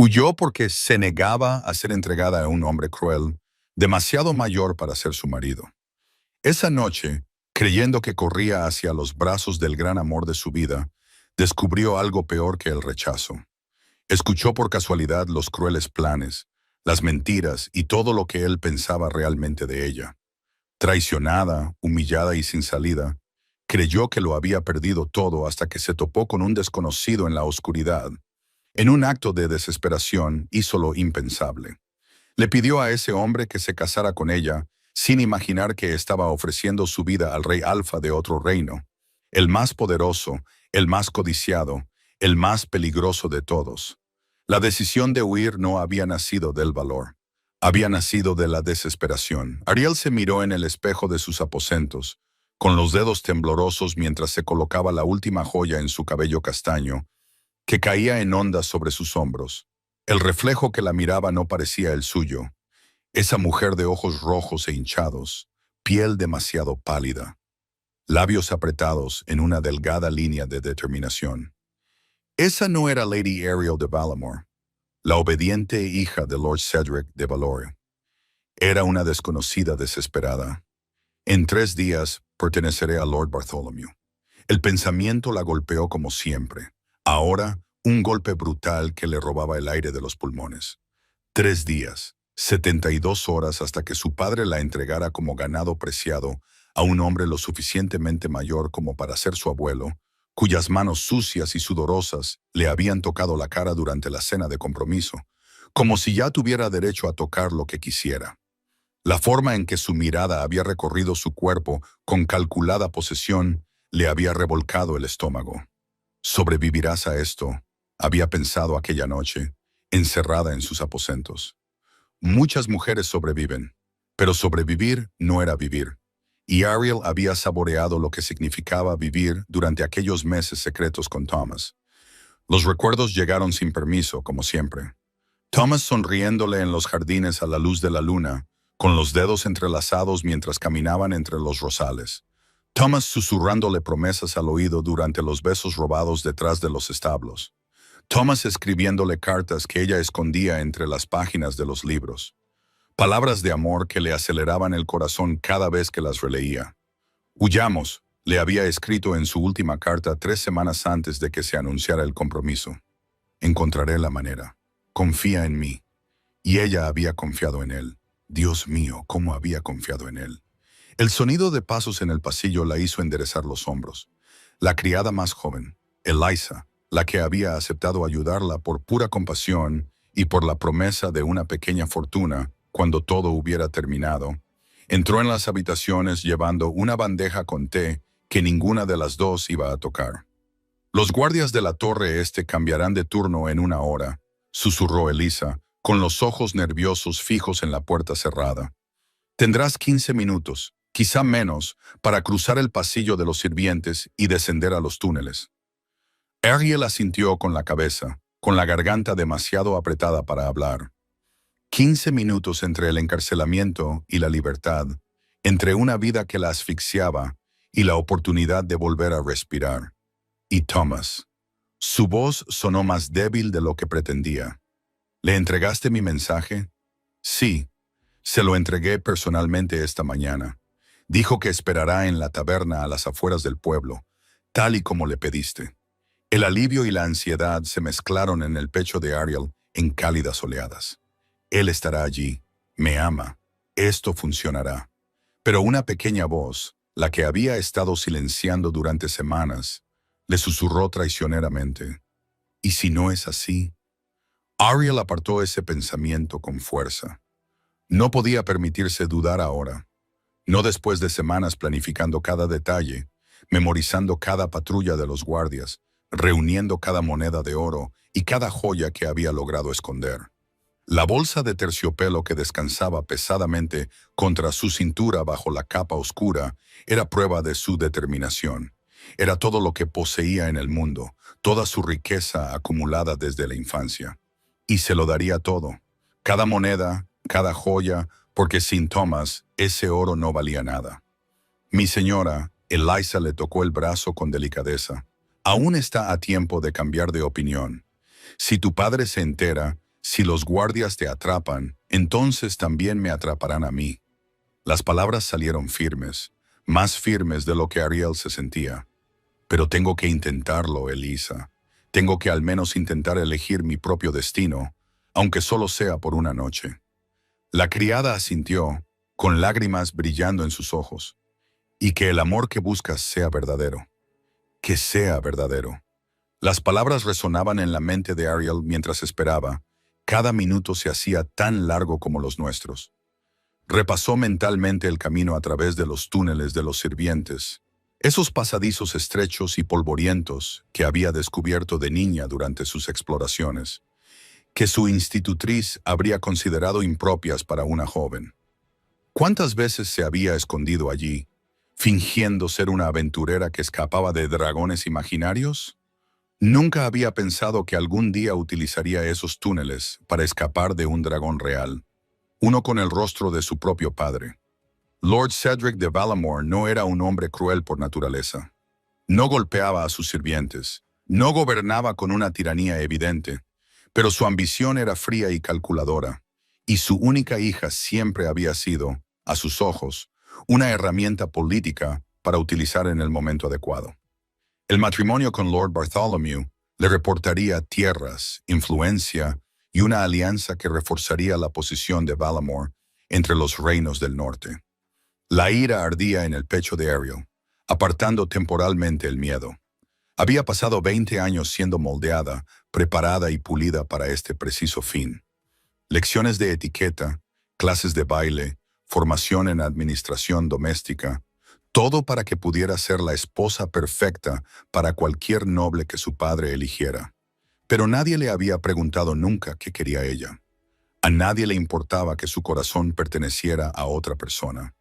Huyó porque se negaba a ser entregada a un hombre cruel, demasiado mayor para ser su marido. Esa noche, creyendo que corría hacia los brazos del gran amor de su vida, descubrió algo peor que el rechazo. Escuchó por casualidad los crueles planes, las mentiras y todo lo que él pensaba realmente de ella. Traicionada, humillada y sin salida, creyó que lo había perdido todo hasta que se topó con un desconocido en la oscuridad. En un acto de desesperación hizo lo impensable. Le pidió a ese hombre que se casara con ella, sin imaginar que estaba ofreciendo su vida al rey Alfa de otro reino, el más poderoso, el más codiciado, el más peligroso de todos. La decisión de huir no había nacido del valor, había nacido de la desesperación. Ariel se miró en el espejo de sus aposentos, con los dedos temblorosos mientras se colocaba la última joya en su cabello castaño, que caía en ondas sobre sus hombros. El reflejo que la miraba no parecía el suyo. Esa mujer de ojos rojos e hinchados, piel demasiado pálida, labios apretados en una delgada línea de determinación. Esa no era Lady Ariel de Valamore, la obediente hija de Lord Cedric de Valoria. Era una desconocida desesperada. En 3 días perteneceré a Lord Bartholomew. El pensamiento la golpeó como siempre. Ahora, un golpe brutal que le robaba el aire de los pulmones. 3 días, 72 horas hasta que su padre la entregara como ganado preciado a un hombre lo suficientemente mayor como para ser su abuelo, cuyas manos sucias y sudorosas le habían tocado la cara durante la cena de compromiso, como si ya tuviera derecho a tocar lo que quisiera. La forma en que su mirada había recorrido su cuerpo con calculada posesión le había revolcado el estómago. «Sobrevivirás a esto», había pensado aquella noche, encerrada en sus aposentos. Muchas mujeres sobreviven, pero sobrevivir no era vivir. Y Ariel había saboreado lo que significaba vivir durante aquellos meses secretos con Thomas. Los recuerdos llegaron sin permiso, como siempre. Thomas sonriéndole en los jardines a la luz de la luna, con los dedos entrelazados mientras caminaban entre los rosales. Thomas susurrándole promesas al oído durante los besos robados detrás de los establos. Thomas escribiéndole cartas que ella escondía entre las páginas de los libros. Palabras de amor que le aceleraban el corazón cada vez que las releía. «Huyamos», le había escrito en su última carta 3 semanas antes de que se anunciara el compromiso. «Encontraré la manera. Confía en mí». Y ella había confiado en él. Dios mío, cómo había confiado en él. El sonido de pasos en el pasillo la hizo enderezar los hombros. La criada más joven, Eliza, la que había aceptado ayudarla por pura compasión y por la promesa de una pequeña fortuna cuando todo hubiera terminado, entró en las habitaciones llevando una bandeja con té que ninguna de las dos iba a tocar. «Los guardias de la torre este cambiarán de turno en 1 hora», susurró Eliza, con los ojos nerviosos fijos en la puerta cerrada. «Tendrás 15 minutos, quizá menos, para cruzar el pasillo de los sirvientes y descender a los túneles». Ariel asintió con la cabeza, con la garganta demasiado apretada para hablar. 15 minutos entre el encarcelamiento y la libertad, entre una vida que la asfixiaba y la oportunidad de volver a respirar. Y Thomas. Su voz sonó más débil de lo que pretendía. «¿Le entregaste mi mensaje?» «Sí, se lo entregué personalmente esta mañana. Dijo que esperará en la taberna a las afueras del pueblo, tal y como le pediste». El alivio y la ansiedad se mezclaron en el pecho de Ariel en cálidas oleadas. «Él estará allí. Me ama. Esto funcionará». Pero una pequeña voz, la que había estado silenciando durante semanas, le susurró traicioneramente: «¿Y si no es así?». Ariel apartó ese pensamiento con fuerza. No podía permitirse dudar ahora. No después de semanas planificando cada detalle, memorizando cada patrulla de los guardias, reuniendo cada moneda de oro y cada joya que había logrado esconder. La bolsa de terciopelo que descansaba pesadamente contra su cintura bajo la capa oscura era prueba de su determinación. Era todo lo que poseía en el mundo, toda su riqueza acumulada desde la infancia. Y se lo daría todo, cada moneda, cada joya, porque sin Thomas ese oro no valía nada. «Mi señora», Eliza le tocó el brazo con delicadeza, «aún está a tiempo de cambiar de opinión. Si tu padre se entera, Si los guardias te atrapan, entonces también me atraparán a mí. Las palabras salieron firmes, más firmes de lo que Ariel se sentía. Pero tengo que intentarlo, Elisa. Tengo que al menos intentar elegir mi propio destino, aunque solo sea por una noche. La criada asintió, con lágrimas brillando en sus ojos. Y que el amor que buscas sea verdadero. Que sea verdadero. Las palabras resonaban en la mente de Ariel mientras esperaba. Cada minuto se hacía tan largo como los nuestros. Repasó mentalmente el camino a través de los túneles de los sirvientes, esos pasadizos estrechos y polvorientos que había descubierto de niña durante sus exploraciones, que su institutriz habría considerado impropias para una joven. ¿Cuántas veces se había escondido allí, fingiendo ser una aventurera que escapaba de dragones imaginarios? Nunca había pensado que algún día utilizaría esos túneles para escapar de un dragón real, uno con el rostro de su propio padre. Lord Cedric de Valamor no era un hombre cruel por naturaleza. No golpeaba a sus sirvientes, no gobernaba con una tiranía evidente, pero su ambición era fría y calculadora, y su única hija siempre había sido, a sus ojos, una herramienta política para utilizar en el momento adecuado. El matrimonio con Lord Bartholomew le reportaría tierras, influencia y una alianza que reforzaría la posición de Valamor entre los reinos del norte. La ira ardía en el pecho de Ariel, apartando temporalmente el miedo. Había pasado 20 años siendo moldeada, preparada y pulida para este preciso fin. Lecciones de etiqueta, clases de baile, formación en administración doméstica, todo para que pudiera ser la esposa perfecta para cualquier noble que su padre eligiera. Pero nadie le había preguntado nunca qué quería ella. A nadie le importaba que su corazón perteneciera a otra persona.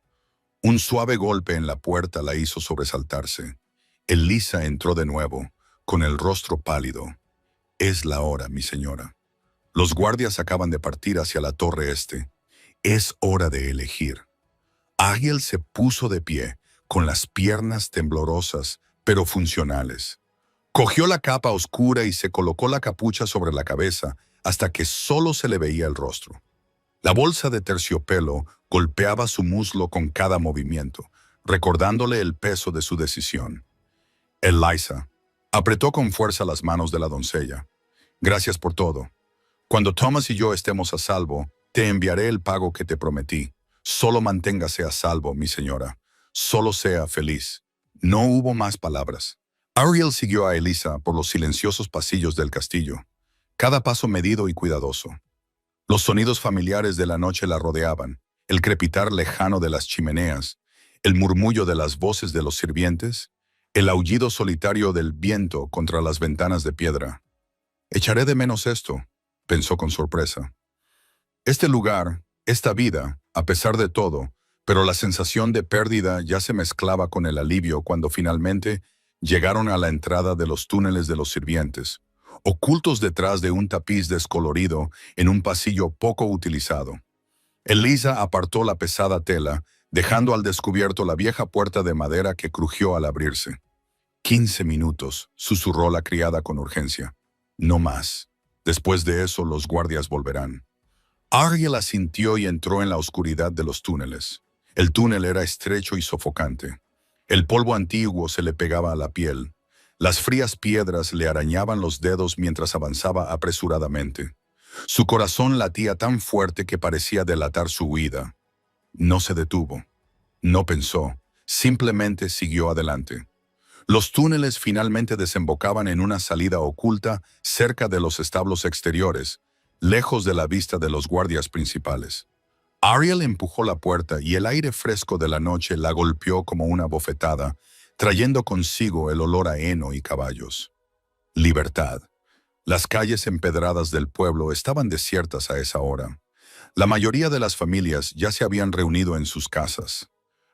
Un suave golpe en la puerta la hizo sobresaltarse. Elisa entró de nuevo, con el rostro pálido. «Es la hora, mi señora. Los guardias acaban de partir hacia la torre este. Es hora de elegir». Ariel se puso de pie, con las piernas temblorosas, pero funcionales. Cogió la capa oscura y se colocó la capucha sobre la cabeza hasta que solo se le veía el rostro. La bolsa de terciopelo golpeaba su muslo con cada movimiento, recordándole el peso de su decisión. Elisa apretó con fuerza las manos de la doncella. «Gracias por todo. Cuando Thomas y yo estemos a salvo, te enviaré el pago que te prometí. Solo manténgase a salvo, mi señora. Solo sea feliz». No hubo más palabras. Ariel siguió a Elisa por los silenciosos pasillos del castillo, cada paso medido y cuidadoso. Los sonidos familiares de la noche la rodeaban, el crepitar lejano de las chimeneas, el murmullo de las voces de los sirvientes, el aullido solitario del viento contra las ventanas de piedra. «Echaré de menos esto», pensó con sorpresa. Este lugar, esta vida, a pesar de todo, pero la sensación de pérdida ya se mezclaba con el alivio cuando finalmente llegaron a la entrada de los túneles de los sirvientes, ocultos detrás de un tapiz descolorido en un pasillo poco utilizado. Elisa apartó la pesada tela, dejando al descubierto la vieja puerta de madera que crujió al abrirse. 15 minutos, susurró la criada con urgencia. No más. Después de eso los guardias volverán. Ariel asintió y entró en la oscuridad de los túneles. El túnel era estrecho y sofocante. El polvo antiguo se le pegaba a la piel. Las frías piedras le arañaban los dedos mientras avanzaba apresuradamente. Su corazón latía tan fuerte que parecía delatar su huida. No se detuvo. No pensó. Simplemente siguió adelante. Los túneles finalmente desembocaban en una salida oculta cerca de los establos exteriores, lejos de la vista de los guardias principales. Ariel empujó la puerta y el aire fresco de la noche la golpeó como una bofetada, trayendo consigo el olor a heno y caballos. Libertad. Las calles empedradas del pueblo estaban desiertas a esa hora. La mayoría de las familias ya se habían reunido en sus casas.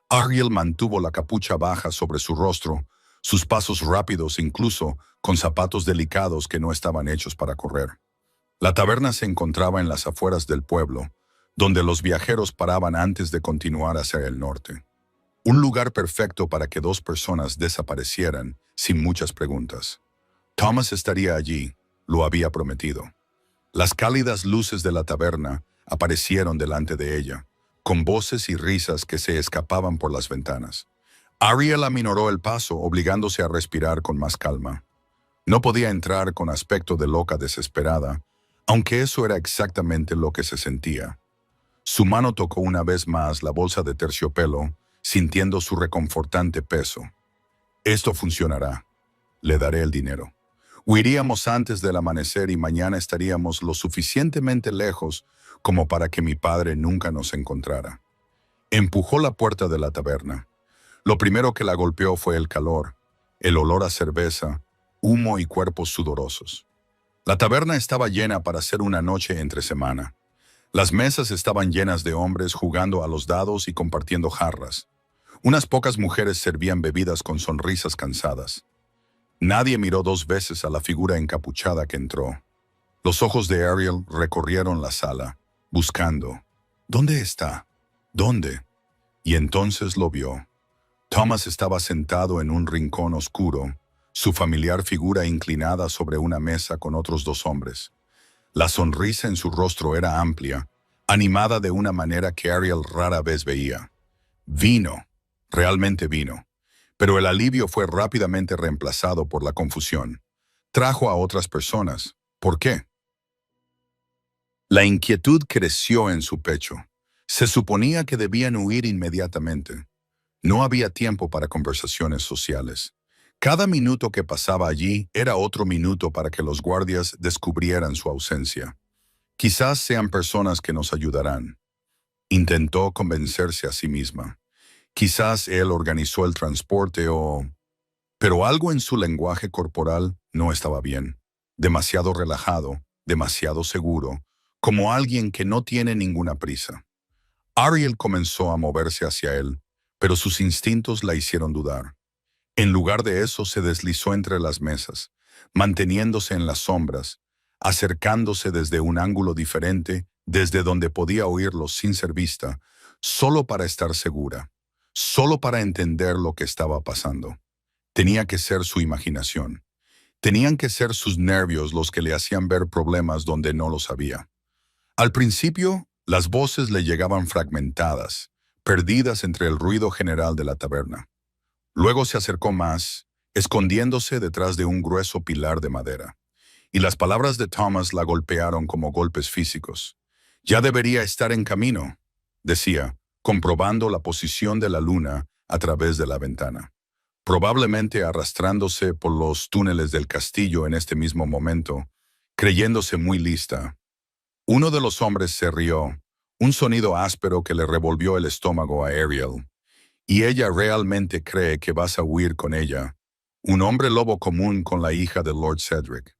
Ariel mantuvo la capucha baja sobre su rostro, sus pasos rápidos incluso con zapatos delicados que no estaban hechos para correr. La taberna se encontraba en las afueras del pueblo, donde los viajeros paraban antes de continuar hacia el norte. Un lugar perfecto para que dos personas desaparecieran sin muchas preguntas. Thomas estaría allí, lo había prometido. Las cálidas luces de la taberna aparecieron delante de ella, con voces y risas que se escapaban por las ventanas. Ariel aminoró el paso, obligándose a respirar con más calma. No podía entrar con aspecto de loca desesperada, aunque eso era exactamente lo que se sentía. Su mano tocó una vez más la bolsa de terciopelo, sintiendo su reconfortante peso. Esto funcionará. Le daré el dinero. Huiríamos antes del amanecer y mañana estaríamos lo suficientemente lejos como para que mi padre nunca nos encontrara. Empujó la puerta de la taberna. Lo primero que la golpeó fue el calor, el olor a cerveza, humo y cuerpos sudorosos. La taberna estaba llena para ser una noche entre semana. Las mesas estaban llenas de hombres jugando a los dados y compartiendo jarras. Unas pocas mujeres servían bebidas con sonrisas cansadas. Nadie miró dos veces a la figura encapuchada que entró. Los ojos de Ariel recorrieron la sala, buscando. ¿Dónde está? ¿Dónde? Y entonces lo vio. Thomas estaba sentado en un rincón oscuro, su familiar figura inclinada sobre una mesa con otros dos hombres. La sonrisa en su rostro era amplia, animada de una manera que Ariel rara vez veía. Vino, realmente vino. Pero el alivio fue rápidamente reemplazado por la confusión. Trajo a otras personas. ¿Por qué? La inquietud creció en su pecho. Se suponía que debían huir inmediatamente. No había tiempo para conversaciones sociales. Cada minuto que pasaba allí era otro minuto para que los guardias descubrieran su ausencia. Quizás sean personas que nos ayudarán. Intentó convencerse a sí misma. Quizás él organizó el transporte o... Pero algo en su lenguaje corporal no estaba bien. Demasiado relajado, demasiado seguro, como alguien que no tiene ninguna prisa. Ariel comenzó a moverse hacia él, pero sus instintos la hicieron dudar. En lugar de eso se deslizó entre las mesas, manteniéndose en las sombras, acercándose desde un ángulo diferente, desde donde podía oírlos sin ser vista, solo para estar segura, solo para entender lo que estaba pasando. Tenía que ser su imaginación. Tenían que ser sus nervios los que le hacían ver problemas donde no los había. Al principio, las voces le llegaban fragmentadas, perdidas entre el ruido general de la taberna. Luego se acercó más, escondiéndose detrás de un grueso pilar de madera. Y las palabras de Thomas la golpearon como golpes físicos. «Ya debería estar en camino», decía, comprobando la posición de la luna a través de la ventana. Probablemente arrastrándose por los túneles del castillo en este mismo momento, creyéndose muy lista. Uno de los hombres se rió, un sonido áspero que le revolvió el estómago a Ariel. «¿Y ella realmente cree que vas a huir con ella? Un hombre lobo común con la hija de Lord Cedric».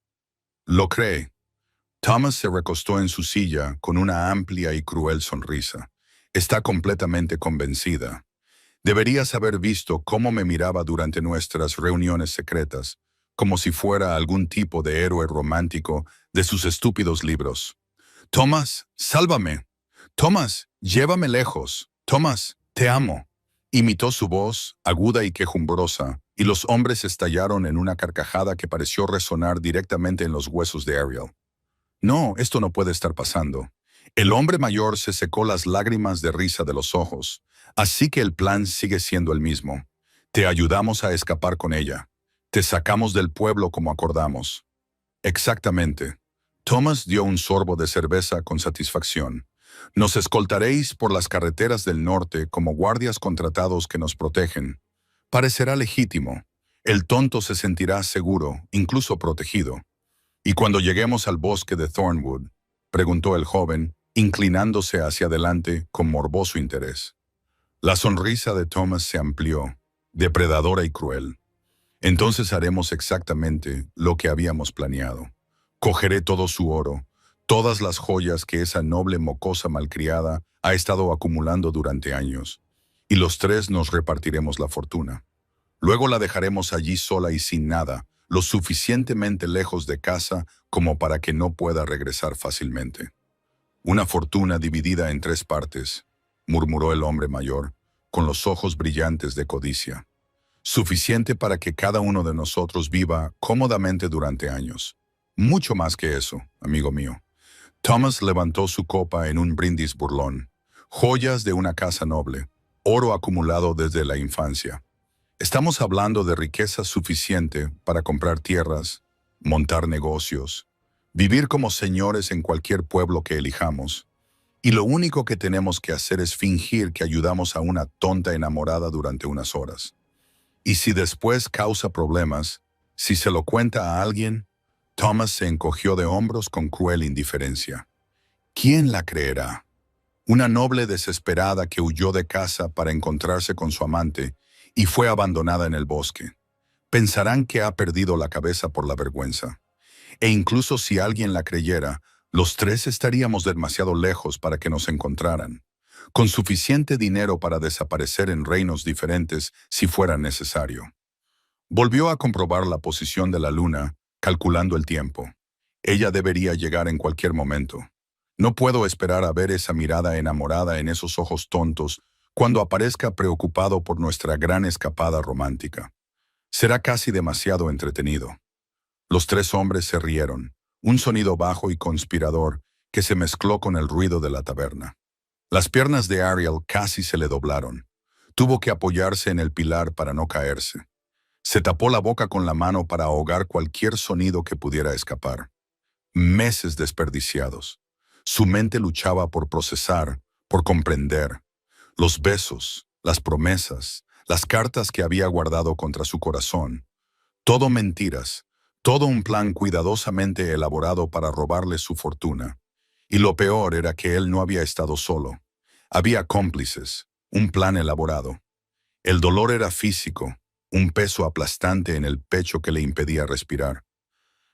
«Lo cree». Thomas se recostó en su silla con una amplia y cruel sonrisa. «Está completamente convencida. Deberías haber visto cómo me miraba durante nuestras reuniones secretas, como si fuera algún tipo de héroe romántico de sus estúpidos libros. Thomas, sálvame. Thomas, llévame lejos. Thomas, te amo». Imitó su voz, aguda y quejumbrosa, y los hombres estallaron en una carcajada que pareció resonar directamente en los huesos de Ariel. «No, esto no puede estar pasando». El hombre mayor se secó las lágrimas de risa de los ojos. «Así que el plan sigue siendo el mismo. Te ayudamos a escapar con ella. Te sacamos del pueblo como acordamos». «Exactamente». Thomas dio un sorbo de cerveza con satisfacción. «Nos escoltaréis por las carreteras del norte como guardias contratados que nos protegen. Parecerá legítimo. El tonto se sentirá seguro, incluso protegido. ¿Y cuando lleguemos al bosque de Thornwood?», preguntó el joven, inclinándose hacia adelante con morboso interés. La sonrisa de Thomas se amplió, depredadora y cruel. «Entonces haremos exactamente lo que habíamos planeado. Cogeré todo su oro, todas las joyas que esa noble mocosa malcriada ha estado acumulando durante años, y los tres nos repartiremos la fortuna. Luego la dejaremos allí sola y sin nada, lo suficientemente lejos de casa como para que no pueda regresar fácilmente». «Una fortuna dividida en 3 partes», murmuró el hombre mayor, con los ojos brillantes de codicia. «Suficiente para que cada uno de nosotros viva cómodamente durante años. Mucho más que eso, amigo mío. Thomas levantó su copa en un brindis burlón. Joyas de una casa noble, oro acumulado desde la infancia. Estamos hablando de riqueza suficiente para comprar tierras, montar negocios, vivir como señores en cualquier pueblo que elijamos. Y lo único que tenemos que hacer es fingir que ayudamos a una tonta enamorada durante unas horas. Y si después causa problemas, si se lo cuenta a alguien, Thomas se encogió de hombros con cruel indiferencia. ¿Quién la creerá? Una noble desesperada que huyó de casa para encontrarse con su amante y fue abandonada en el bosque. Pensarán que ha perdido la cabeza por la vergüenza. E incluso si alguien la creyera, los tres estaríamos demasiado lejos para que nos encontraran, con suficiente dinero para desaparecer en reinos diferentes si fuera necesario. Volvió a comprobar la posición de la luna, calculando el tiempo. Ella debería llegar en cualquier momento. No puedo esperar a ver esa mirada enamorada en esos ojos tontos cuando aparezca preocupado por nuestra gran escapada romántica. Será casi demasiado entretenido. Los tres hombres se rieron, un sonido bajo y conspirador que se mezcló con el ruido de la taberna. Las piernas de Ariel casi se le doblaron. Tuvo que apoyarse en el pilar para no caerse. Se tapó la boca con la mano para ahogar cualquier sonido que pudiera escapar. Meses desperdiciados. Su mente luchaba por procesar, por comprender. Los besos, las promesas, las cartas que había guardado contra su corazón. Todo mentiras, todo un plan cuidadosamente elaborado para robarle su fortuna. Y lo peor era que él no había estado solo. Había cómplices, un plan elaborado. El dolor era físico, un peso aplastante en el pecho que le impedía respirar.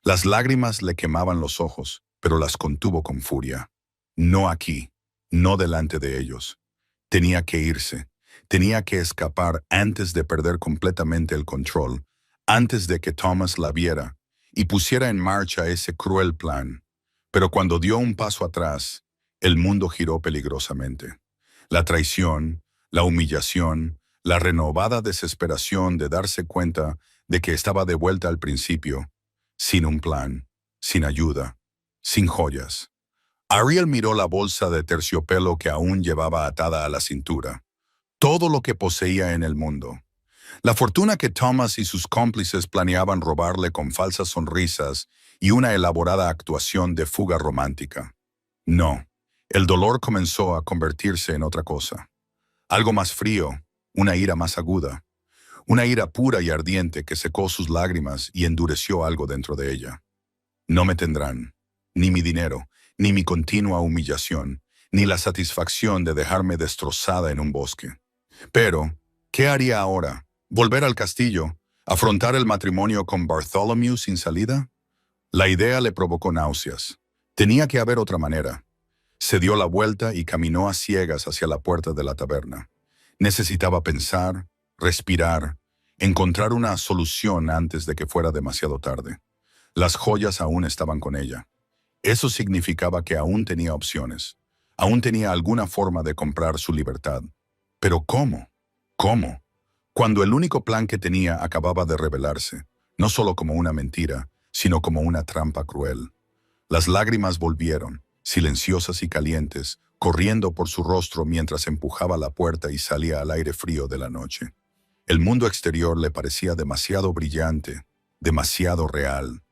Las lágrimas le quemaban los ojos, pero las contuvo con furia. No aquí, no delante de ellos. Tenía que irse, tenía que escapar antes de perder completamente el control, antes de que Thomas la viera y pusiera en marcha ese cruel plan. Pero cuando dio un paso atrás, el mundo giró peligrosamente. La traición, la humillación, la renovada desesperación de darse cuenta de que estaba de vuelta al principio, sin un plan, sin ayuda, sin joyas. Ariel miró la bolsa de terciopelo que aún llevaba atada a la cintura. Todo lo que poseía en el mundo. La fortuna que Thomas y sus cómplices planeaban robarle con falsas sonrisas y una elaborada actuación de fuga romántica. No, el dolor comenzó a convertirse en otra cosa. Algo más frío, una ira más aguda. Una ira pura y ardiente que secó sus lágrimas y endureció algo dentro de ella. No me tendrán, ni mi dinero, ni mi continua humillación, ni la satisfacción de dejarme destrozada en un bosque. Pero, ¿qué haría ahora? ¿Volver al castillo? ¿Afrontar el matrimonio con Bartholomew sin salida? La idea le provocó náuseas. Tenía que haber otra manera. Se dio la vuelta y caminó a ciegas hacia la puerta de la taberna. Necesitaba pensar, respirar, encontrar una solución antes de que fuera demasiado tarde. Las joyas aún estaban con ella. Eso significaba que aún tenía opciones. Aún tenía alguna forma de comprar su libertad. Pero ¿cómo? ¿Cómo? Cuando el único plan que tenía acababa de revelarse, no solo como una mentira, sino como una trampa cruel. Las lágrimas volvieron, silenciosas y calientes, corriendo por su rostro mientras empujaba la puerta y salía al aire frío de la noche. El mundo exterior le parecía demasiado brillante, demasiado real.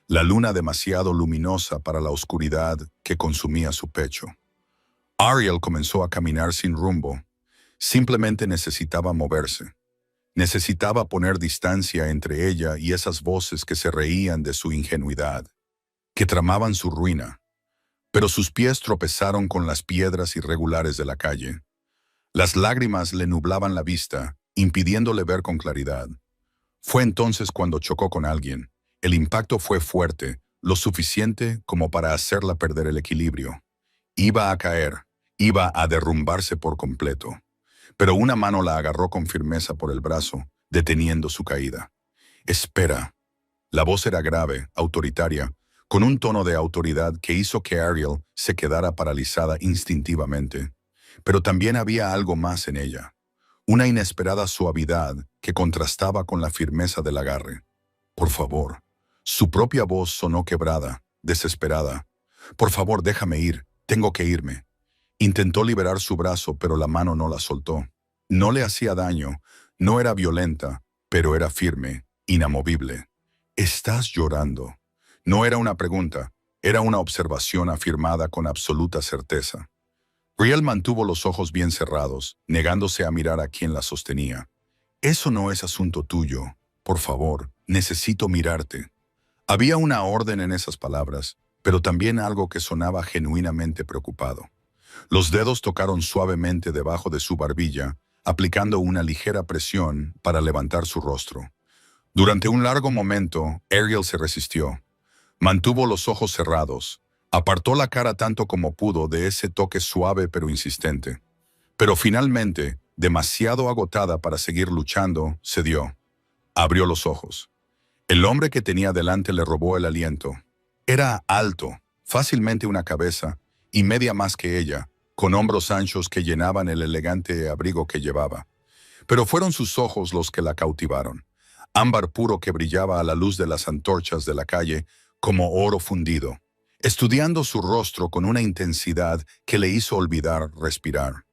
La luna demasiado luminosa para la oscuridad que consumía su pecho. Ariel comenzó a caminar sin rumbo. Simplemente necesitaba moverse. Necesitaba poner distancia entre ella y esas voces que se reían de su ingenuidad, que tramaban su ruina. Pero sus pies tropezaron con las piedras irregulares de la calle. Las lágrimas le nublaban la vista, impidiéndole ver con claridad. Fue entonces cuando chocó con alguien. El impacto fue fuerte, lo suficiente como para hacerla perder el equilibrio. Iba a caer, iba a derrumbarse por completo. Pero una mano la agarró con firmeza por el brazo, deteniendo su caída. «Espera». La voz era grave, autoritaria, con un tono de autoridad que hizo que Ariel se quedara paralizada instintivamente. Pero también había algo más en ella. Una inesperada suavidad que contrastaba con la firmeza del agarre. «Por favor». Su propia voz sonó quebrada, desesperada. Por favor, déjame ir. Tengo que irme. Intentó liberar su brazo, pero la mano no la soltó. No le hacía daño, no era violenta, pero era firme, inamovible. ¿Estás llorando? No era una pregunta, era una observación afirmada con absoluta certeza. Riel mantuvo los ojos bien cerrados, negándose a mirar a quien la sostenía. Eso no es asunto tuyo. Por favor, necesito mirarte. Había una orden en esas palabras, pero también algo que sonaba genuinamente preocupado. Los dedos tocaron suavemente debajo de su barbilla, aplicando una ligera presión para levantar su rostro. Durante un largo momento, Ariel se resistió. Mantuvo los ojos cerrados. Apartó la cara tanto como pudo de ese toque suave pero insistente. Pero finalmente, demasiado agotada para seguir luchando, cedió. Abrió los ojos. El hombre que tenía delante le robó el aliento. Era alto, fácilmente una cabeza, y media más que ella, con hombros anchos que llenaban el elegante abrigo que llevaba. Pero fueron sus ojos los que la cautivaron. Ámbar puro que brillaba a la luz de las antorchas de la calle como oro fundido, estudiando su rostro con una intensidad que le hizo olvidar respirar.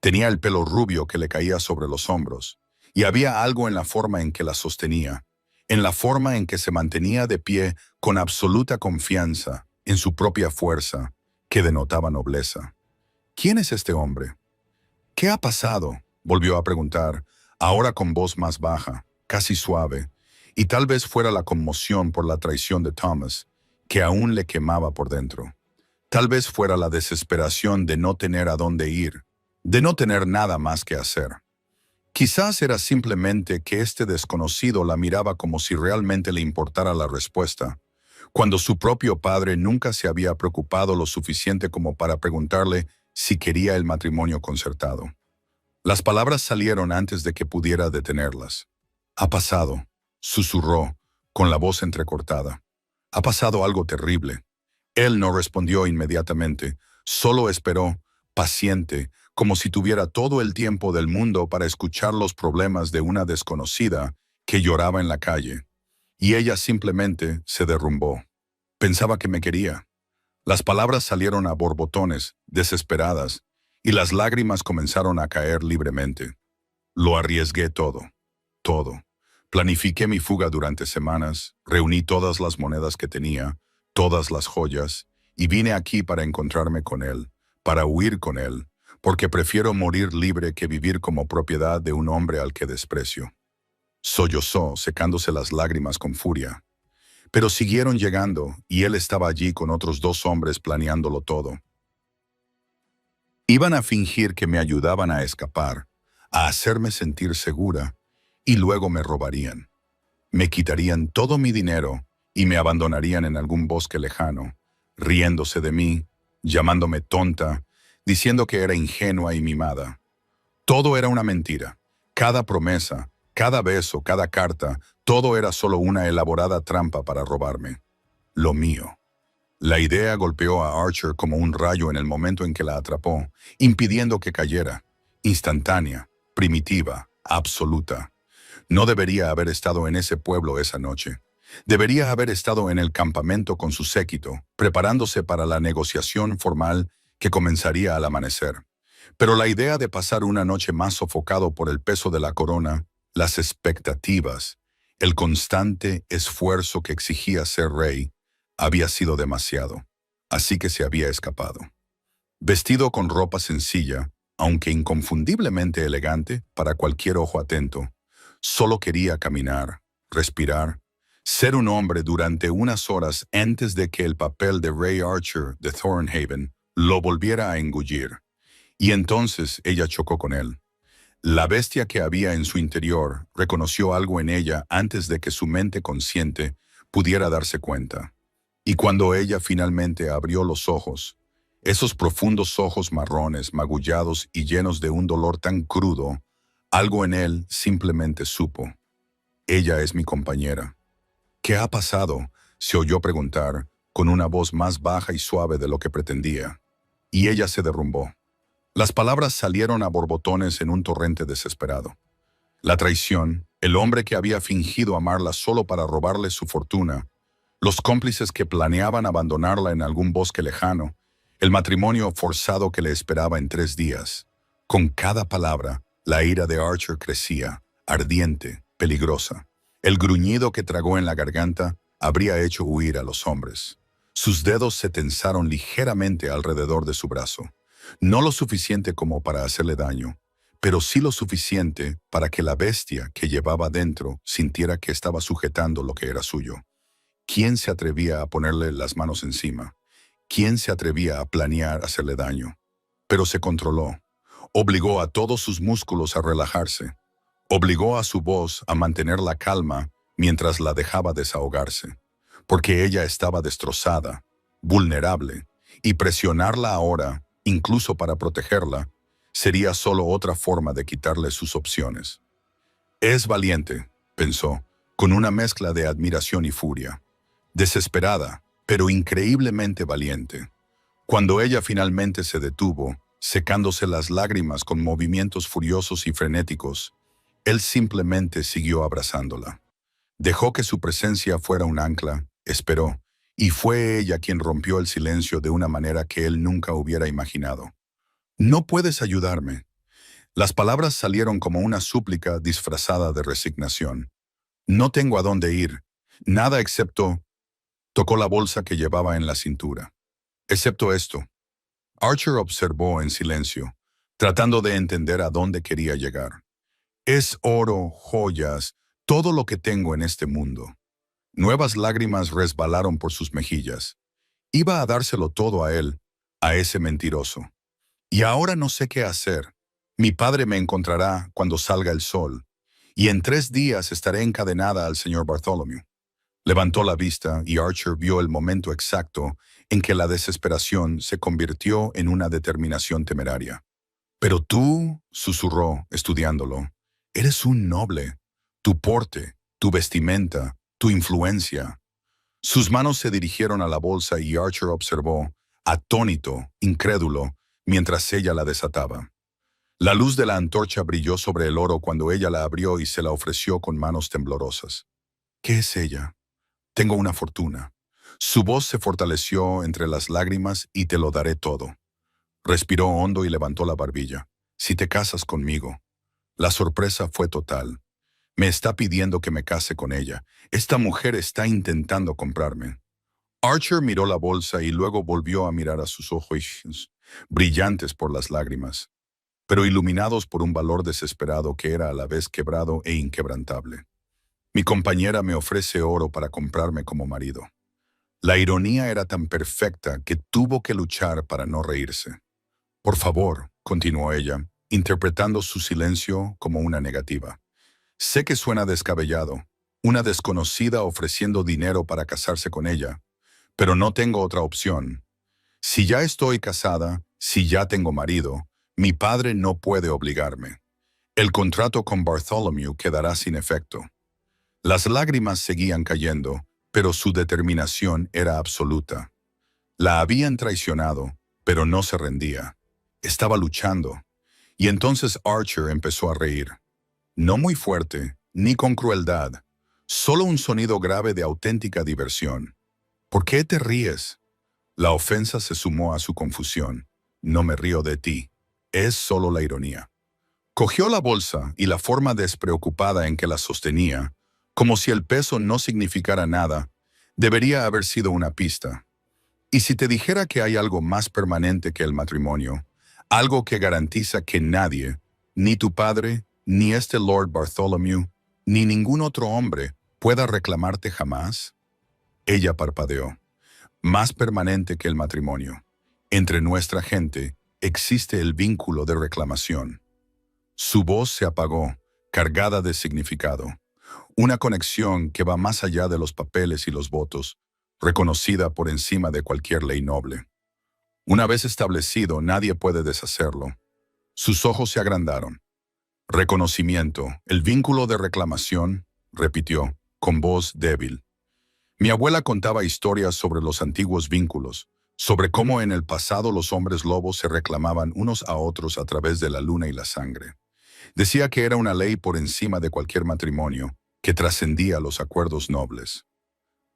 Tenía el pelo rubio que le caía sobre los hombros, y había algo en la forma en que la sostenía, en la forma en que se mantenía de pie con absoluta confianza en su propia fuerza, que denotaba nobleza. ¿Quién es este hombre? ¿Qué ha pasado?, volvió a preguntar, ahora con voz más baja, casi suave, y tal vez fuera la conmoción por la traición de Thomas, que aún le quemaba por dentro. Tal vez fuera la desesperación de no tener a dónde ir, de no tener nada más que hacer. Quizás era simplemente que este desconocido la miraba como si realmente le importara la respuesta, cuando su propio padre nunca se había preocupado lo suficiente como para preguntarle si quería el matrimonio concertado. Las palabras salieron antes de que pudiera detenerlas. «Ha pasado», susurró, con la voz entrecortada. «Ha pasado algo terrible». Él no respondió inmediatamente, solo esperó, paciente, como si tuviera todo el tiempo del mundo para escuchar los problemas de una desconocida que lloraba en la calle. Y ella simplemente se derrumbó. «Pensaba que me quería». Las palabras salieron a borbotones, desesperadas, y las lágrimas comenzaron a caer libremente. «Lo arriesgué todo, todo. Planifiqué mi fuga durante semanas, reuní todas las monedas que tenía, todas las joyas, y vine aquí para encontrarme con él, para huir con él, porque prefiero morir libre que vivir como propiedad de un hombre al que desprecio». Sollozó, secándose las lágrimas con furia. Pero siguieron llegando, y él estaba allí con otros 2 hombres planeándolo todo. Iban a fingir que me ayudaban a escapar, a hacerme sentir segura, y luego me robarían. Me quitarían todo mi dinero y me abandonarían en algún bosque lejano, riéndose de mí, llamándome tonta, diciendo que era ingenua y mimada. Todo era una mentira. Cada promesa, cada beso, cada carta, todo era solo una elaborada trampa para robarme. Lo mío. La idea golpeó a Archer como un rayo en el momento en que la atrapó, impidiendo que cayera. Instantánea, primitiva, absoluta. No debería haber estado en ese pueblo esa noche. Debería haber estado en el campamento con su séquito, preparándose para la negociación formal que comenzaría al amanecer. Pero la idea de pasar una noche más sofocado por el peso de la corona, las expectativas, el constante esfuerzo que exigía ser rey, había sido demasiado. Así que se había escapado. Vestido con ropa sencilla, aunque inconfundiblemente elegante para cualquier ojo atento, solo quería caminar, respirar, ser un hombre durante unas horas antes de que el papel de Ray Archer de Thornhaven lo volviera a engullir. Y entonces ella chocó con él. La bestia que había en su interior reconoció algo en ella antes de que su mente consciente pudiera darse cuenta. Y cuando ella finalmente abrió los ojos, esos profundos ojos marrones, magullados y llenos de un dolor tan crudo, algo en él simplemente supo. «Ella es mi compañera». «¿Qué ha pasado?», se oyó preguntar, con una voz más baja y suave de lo que pretendía. Y ella se derrumbó. Las palabras salieron a borbotones en un torrente desesperado. La traición, el hombre que había fingido amarla solo para robarle su fortuna, los cómplices que planeaban abandonarla en algún bosque lejano, el matrimonio forzado que le esperaba en 3 días. Con cada palabra, la ira de Archer crecía, ardiente, peligrosa. El gruñido que tragó en la garganta habría hecho huir a los hombres. Sus dedos se tensaron ligeramente alrededor de su brazo. No lo suficiente como para hacerle daño, pero sí lo suficiente para que la bestia que llevaba dentro sintiera que estaba sujetando lo que era suyo. ¿Quién se atrevía a ponerle las manos encima? ¿Quién se atrevía a planear hacerle daño? Pero se controló. Obligó a todos sus músculos a relajarse. Obligó a su voz a mantener la calma mientras la dejaba desahogarse, porque ella estaba destrozada, vulnerable, y presionarla ahora, incluso para protegerla, sería solo otra forma de quitarle sus opciones. Es valiente, pensó, con una mezcla de admiración y furia. Desesperada, pero increíblemente valiente. Cuando ella finalmente se detuvo, secándose las lágrimas con movimientos furiosos y frenéticos, él simplemente siguió abrazándola. Dejó que su presencia fuera un ancla, esperó, y fue ella quien rompió el silencio de una manera que él nunca hubiera imaginado. «No puedes ayudarme». Las palabras salieron como una súplica disfrazada de resignación. «No tengo a dónde ir, nada excepto…» Tocó la bolsa que llevaba en la cintura. «Excepto esto». Archer observó en silencio, tratando de entender a dónde quería llegar. «Es oro, joyas, todo lo que tengo en este mundo». Nuevas lágrimas resbalaron por sus mejillas. Iba a dárselo todo a él, a ese mentiroso. «Y ahora no sé qué hacer. Mi padre me encontrará cuando salga el sol, y en 3 días estaré encadenada al señor Bartholomew». Levantó la vista y Archer vio el momento exacto en que la desesperación se convirtió en una determinación temeraria. «Pero tú», susurró, estudiándolo, «eres un noble. Tu porte, tu vestimenta, tu influencia». Sus manos se dirigieron a la bolsa y Archer observó, atónito, incrédulo, mientras ella la desataba. La luz de la antorcha brilló sobre el oro cuando ella la abrió y se la ofreció con manos temblorosas. «¿Qué es ella?» «Tengo una fortuna». Su voz se fortaleció entre las lágrimas y «te lo daré todo». Respiró hondo y levantó la barbilla. «Si te casas conmigo». La sorpresa fue total. «Me está pidiendo que me case con ella. Esta mujer está intentando comprarme». Archer miró la bolsa y luego volvió a mirar a sus ojos, brillantes por las lágrimas, pero iluminados por un valor desesperado que era a la vez quebrado e inquebrantable. «Mi compañera me ofrece oro para comprarme como marido». La ironía era tan perfecta que tuvo que luchar para no reírse. «Por favor», continuó ella, interpretando su silencio como una negativa. «Sé que suena descabellado, una desconocida ofreciendo dinero para casarse con ella, pero no tengo otra opción. Si ya estoy casada, si ya tengo marido, mi padre no puede obligarme. El contrato con Bartholomew quedará sin efecto». Las lágrimas seguían cayendo, pero su determinación era absoluta. La habían traicionado, pero no se rendía. Estaba luchando. Y entonces Archer empezó a reír. No muy fuerte, ni con crueldad, solo un sonido grave de auténtica diversión. «¿Por qué te ríes?» La ofensa se sumó a su confusión. «No me río de ti. Es solo la ironía». Cogió la bolsa y la forma despreocupada en que la sostenía, como si el peso no significara nada, debería haber sido una pista. «Y si te dijera que hay algo más permanente que el matrimonio, algo que garantiza que nadie, ni tu padre, ni este Lord Bartholomew, ni ningún otro hombre, pueda reclamarte jamás?» Ella parpadeó. «Más permanente que el matrimonio. Entre nuestra gente existe el vínculo de reclamación». Su voz se apagó, cargada de significado. Una conexión que va más allá de los papeles y los votos, reconocida por encima de cualquier ley noble. Una vez establecido, nadie puede deshacerlo. Sus ojos se agrandaron. «Reconocimiento, el vínculo de reclamación», repitió, con voz débil. «Mi abuela contaba historias sobre los antiguos vínculos, sobre cómo en el pasado los hombres lobos se reclamaban unos a otros a través de la luna y la sangre. Decía que era una ley por encima de cualquier matrimonio, que trascendía los acuerdos nobles».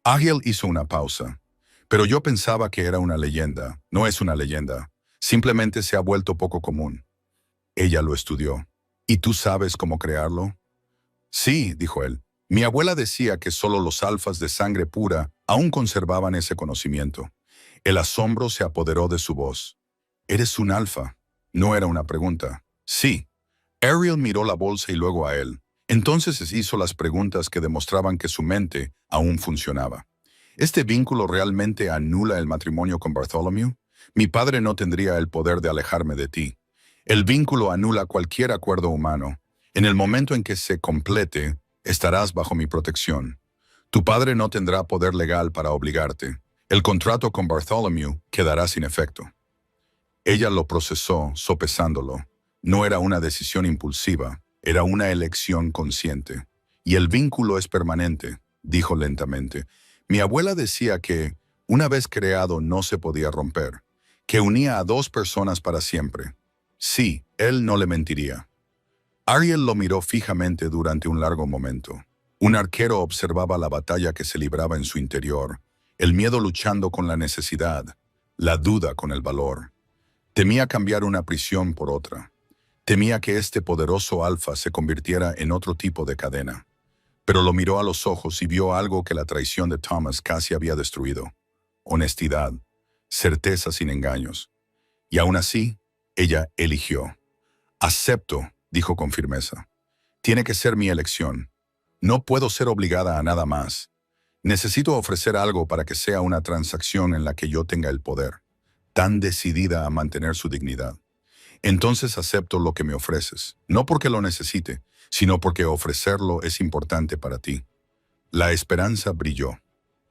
Ariel hizo una pausa. Pero yo pensaba que era una leyenda. No es una leyenda. Simplemente se ha vuelto poco común. Ella lo estudió. ¿Y tú sabes cómo crearlo? Sí, dijo él. Mi abuela decía que solo los alfas de sangre pura aún conservaban ese conocimiento. El asombro se apoderó de su voz. ¿Eres un alfa? No era una pregunta. Sí. Ariel miró la bolsa y luego a él. Entonces hizo las preguntas que demostraban que su mente aún funcionaba. ¿Este vínculo realmente anula el matrimonio con Bartholomew? Mi padre no tendría el poder de alejarme de ti. El vínculo anula cualquier acuerdo humano. En el momento en que se complete, estarás bajo mi protección. Tu padre no tendrá poder legal para obligarte. El contrato con Bartholomew quedará sin efecto. Ella lo procesó, sopesándolo. No era una decisión impulsiva, era una elección consciente. Y el vínculo es permanente, dijo lentamente. Mi abuela decía que, una vez creado, no se podía romper, que unía a dos personas para siempre. Sí, él no le mentiría. Ariel lo miró fijamente durante un largo momento. Un arquero observaba la batalla que se libraba en su interior, el miedo luchando con la necesidad, la duda con el valor. Temía cambiar una prisión por otra. Temía que este poderoso alfa se convirtiera en otro tipo de cadena. Pero lo miró a los ojos y vio algo que la traición de Thomas casi había destruido. Honestidad, certeza sin engaños. Y aún así, ella eligió. Acepto, dijo con firmeza. Tiene que ser mi elección. No puedo ser obligada a nada más. Necesito ofrecer algo para que sea una transacción en la que yo tenga el poder, tan decidida a mantener su dignidad. Entonces acepto lo que me ofreces, no porque lo necesite, sino porque ofrecerlo es importante para ti. La esperanza brilló.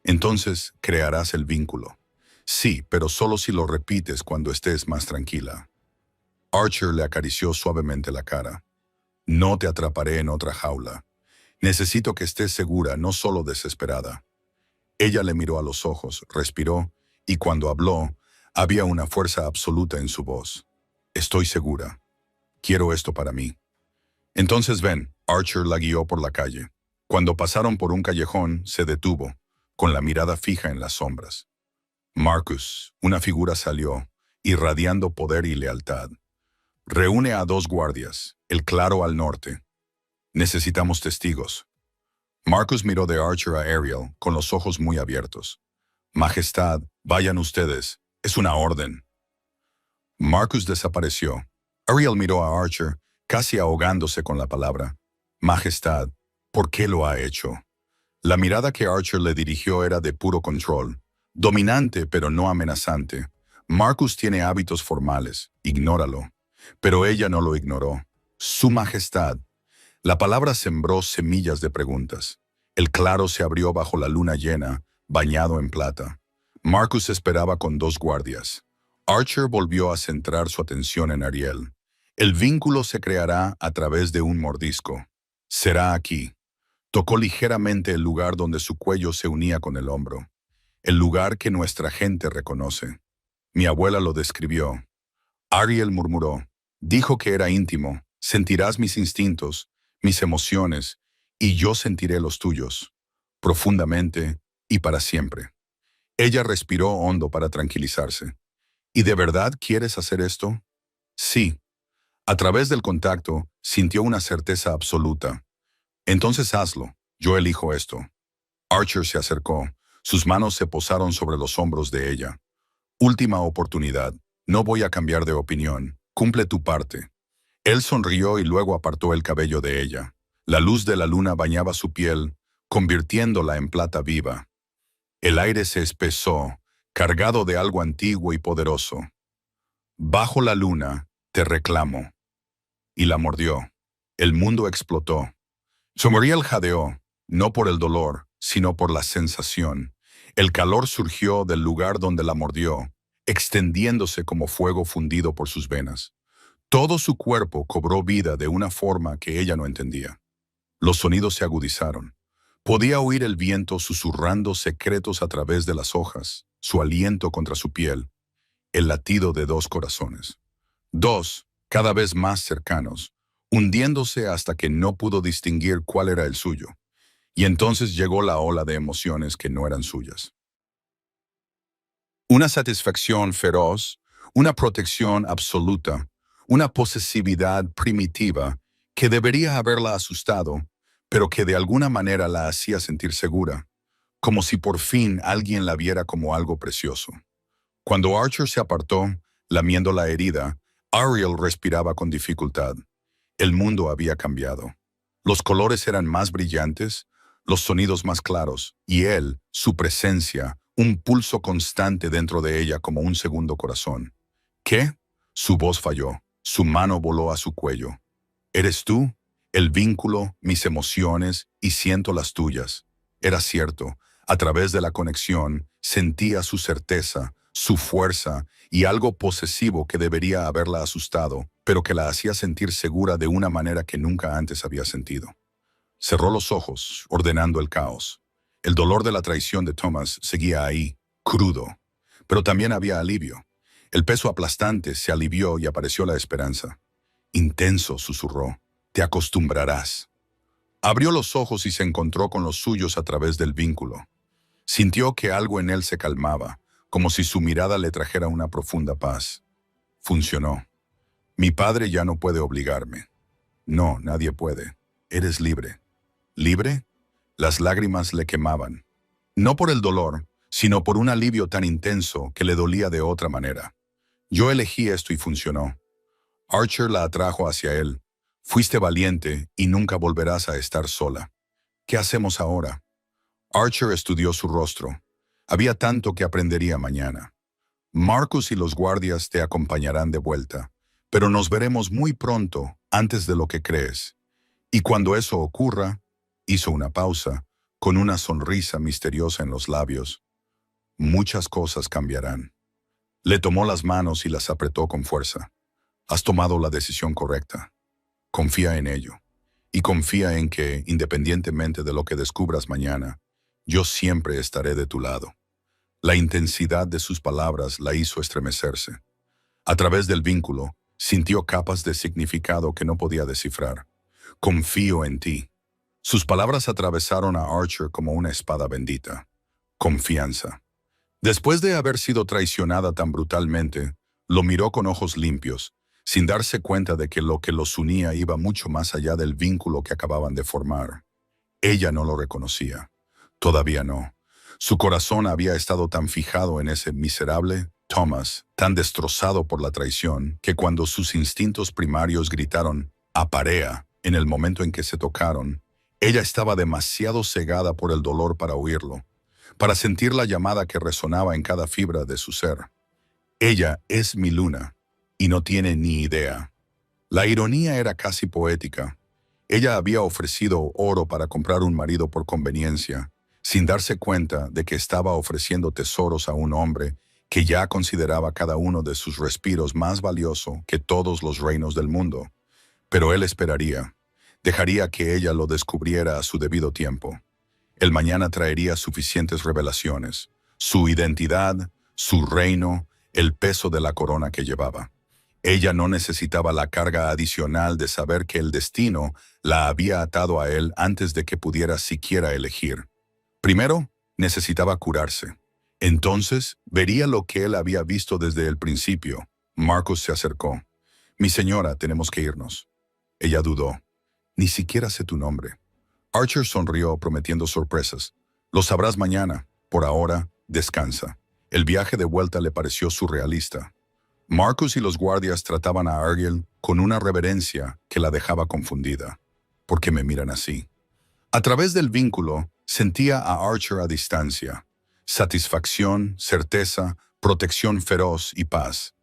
Entonces crearás el vínculo. Sí, pero solo si lo repites cuando estés más tranquila. Archer le acarició suavemente la cara. No te atraparé en otra jaula. Necesito que estés segura, no solo desesperada. Ella le miró a los ojos, respiró, y cuando habló, había una fuerza absoluta en su voz. Estoy segura. Quiero esto para mí. Entonces ven, Archer la guió por la calle. Cuando pasaron por un callejón, se detuvo, con la mirada fija en las sombras. Marcus, una figura salió, irradiando poder y lealtad. Reúne a dos guardias, el claro al norte. Necesitamos testigos. Marcus miró de Archer a Ariel, con los ojos muy abiertos. Majestad, vayan ustedes. Es una orden. Marcus desapareció. Ariel miró a Archer, casi ahogándose con la palabra. Majestad, ¿por qué lo ha hecho? La mirada que Archer le dirigió era de puro control. Dominante, pero no amenazante. Marcus tiene hábitos formales. Ignóralo. Pero ella no lo ignoró. Su Majestad. La palabra sembró semillas de preguntas. El claro se abrió bajo la luna llena, bañado en plata. Marcus esperaba con dos guardias. Archer volvió a centrar su atención en Ariel. El vínculo se creará a través de un mordisco. Será aquí. Tocó ligeramente el lugar donde su cuello se unía con el hombro. El lugar que nuestra gente reconoce. Mi abuela lo describió. Ariel murmuró. Dijo que era íntimo. Sentirás mis instintos, mis emociones, y yo sentiré los tuyos. Profundamente y para siempre. Ella respiró hondo para tranquilizarse. ¿Y de verdad quieres hacer esto? Sí. A través del contacto, sintió una certeza absoluta. Entonces hazlo. Yo elijo esto. Archer se acercó. Sus manos se posaron sobre los hombros de ella. Última oportunidad. No voy a cambiar de opinión. Cumple tu parte. Él sonrió y luego apartó el cabello de ella. La luz de la luna bañaba su piel, convirtiéndola en plata viva. El aire se espesó, cargado de algo antiguo y poderoso. Bajo la luna, te reclamo. Y la mordió. El mundo explotó. Sumeriel jadeó, no por el dolor, sino por la sensación. El calor surgió del lugar donde la mordió, extendiéndose como fuego fundido por sus venas. Todo su cuerpo cobró vida de una forma que ella no entendía. Los sonidos se agudizaron. Podía oír el viento susurrando secretos a través de las hojas, su aliento contra su piel, el latido de dos corazones. Dos, cada vez más cercanos, hundiéndose hasta que no pudo distinguir cuál era el suyo. Y entonces llegó la ola de emociones que no eran suyas. Una satisfacción feroz, una protección absoluta, una posesividad primitiva que debería haberla asustado, pero que de alguna manera la hacía sentir segura, como si por fin alguien la viera como algo precioso. Cuando Archer se apartó, lamiendo la herida, Ariel respiraba con dificultad. El mundo había cambiado. Los colores eran más brillantes, los sonidos más claros, y él, su presencia, un pulso constante dentro de ella como un segundo corazón. ¿Qué? Su voz falló, su mano voló a su cuello. ¿Eres tú? El vínculo, mis emociones, y siento las tuyas. Era cierto, a través de la conexión, sentía su certeza, su fuerza y algo posesivo que debería haberla asustado, pero que la hacía sentir segura de una manera que nunca antes había sentido. Cerró los ojos, ordenando el caos. El dolor de la traición de Thomas seguía ahí, crudo. Pero también había alivio. El peso aplastante se alivió y apareció la esperanza. Intenso, susurró. Te acostumbrarás. Abrió los ojos y se encontró con los suyos a través del vínculo. Sintió que algo en él se calmaba, como si su mirada le trajera una profunda paz. Funcionó. Mi padre ya no puede obligarme. No, nadie puede. Eres libre. ¿Libre? Las lágrimas le quemaban. No por el dolor, sino por un alivio tan intenso que le dolía de otra manera. Yo elegí esto y funcionó. Archer la atrajo hacia él. Fuiste valiente y nunca volverás a estar sola. ¿Qué hacemos ahora? Archer estudió su rostro. Había tanto que aprendería mañana. Marcus y los guardias te acompañarán de vuelta, pero nos veremos muy pronto, antes de lo que crees. Y cuando eso ocurra, hizo una pausa, con una sonrisa misteriosa en los labios. Muchas cosas cambiarán. Le tomó las manos y las apretó con fuerza. Has tomado la decisión correcta. Confía en ello. Y confía en que, independientemente de lo que descubras mañana, yo siempre estaré de tu lado. La intensidad de sus palabras la hizo estremecerse. A través del vínculo, sintió capas de significado que no podía descifrar. Confío en ti. Sus palabras atravesaron a Archer como una espada bendita. Confianza. Después de haber sido traicionada tan brutalmente, lo miró con ojos limpios, sin darse cuenta de que lo que los unía iba mucho más allá del vínculo que acababan de formar. Ella no lo reconocía. Todavía no. Su corazón había estado tan fijado en ese miserable Thomas, tan destrozado por la traición, que cuando sus instintos primarios gritaron «aparea» en el momento en que se tocaron, ella estaba demasiado cegada por el dolor para oírlo, para sentir la llamada que resonaba en cada fibra de su ser. Ella es mi luna, y no tiene ni idea. La ironía era casi poética. Ella había ofrecido oro para comprar un marido por conveniencia, sin darse cuenta de que estaba ofreciendo tesoros a un hombre que ya consideraba cada uno de sus respiros más valioso que todos los reinos del mundo. Pero él esperaría. Dejaría que ella lo descubriera a su debido tiempo. El mañana traería suficientes revelaciones, su identidad, su reino, el peso de la corona que llevaba. Ella no necesitaba la carga adicional de saber que el destino la había atado a él antes de que pudiera siquiera elegir. Primero, necesitaba curarse. Entonces, vería lo que él había visto desde el principio. Marcus se acercó. «Mi señora, tenemos que irnos». Ella dudó. «Ni siquiera sé tu nombre». Archer sonrió, prometiendo sorpresas. «Lo sabrás mañana. Por ahora, descansa». El viaje de vuelta le pareció surrealista. Marcus y los guardias trataban a Ariel con una reverencia que la dejaba confundida. ¿Por qué me miran así? A través del vínculo, sentía a Archer a distancia. Satisfacción, certeza, protección feroz y paz.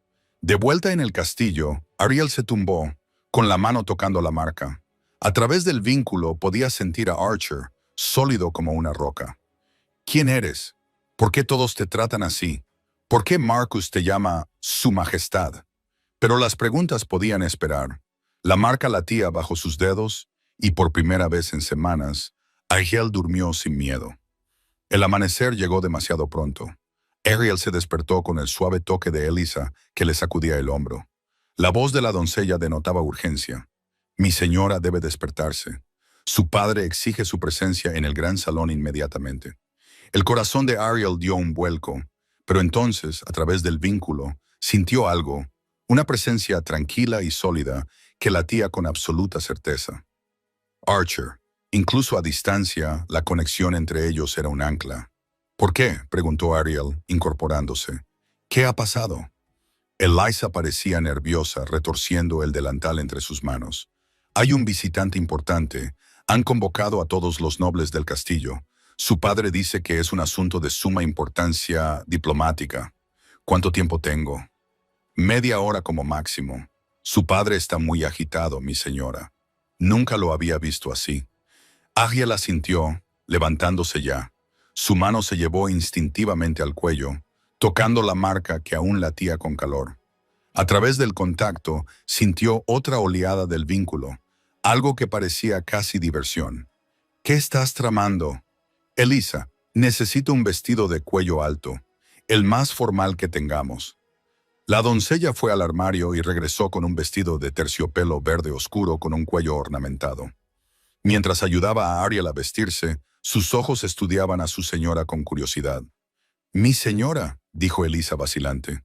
De vuelta en el castillo, Ariel se tumbó, con la mano tocando la marca. A través del vínculo podía sentir a Archer, sólido como una roca. ¿Quién eres? ¿Por qué todos te tratan así? ¿Por qué Marcus te llama Su Majestad? Pero las preguntas podían esperar. La marca latía bajo sus dedos y por primera vez en semanas, Ariel durmió sin miedo. El amanecer llegó demasiado pronto. Ariel se despertó con el suave toque de Elisa que le sacudía el hombro. La voz de la doncella denotaba urgencia. «Mi señora debe despertarse. Su padre exige su presencia en el gran salón inmediatamente. El corazón de Ariel dio un vuelco, pero entonces, a través del vínculo, sintió algo, una presencia tranquila y sólida que latía con absoluta certeza. Archer. Incluso a distancia, la conexión entre ellos era un ancla. ¿Por qué?, preguntó Ariel, incorporándose. ¿Qué ha pasado? Eliza parecía nerviosa, retorciendo el delantal entre sus manos. Hay un visitante importante. Han convocado a todos los nobles del castillo. Su padre dice que es un asunto de suma importancia diplomática. ¿Cuánto tiempo tengo? Media hora como máximo. Su padre está muy agitado, mi señora. Nunca lo había visto así. Ariel asintió, levantándose ya. Su mano se llevó instintivamente al cuello, tocando la marca que aún latía con calor. A través del contacto, sintió otra oleada del vínculo, algo que parecía casi diversión. ¿Qué estás tramando? Eliza, necesito un vestido de cuello alto, el más formal que tengamos. La doncella fue al armario y regresó con un vestido de terciopelo verde oscuro con un cuello ornamentado. Mientras ayudaba a Ariel a vestirse, sus ojos estudiaban a su señora con curiosidad. «Mi señora», dijo Eliza vacilante,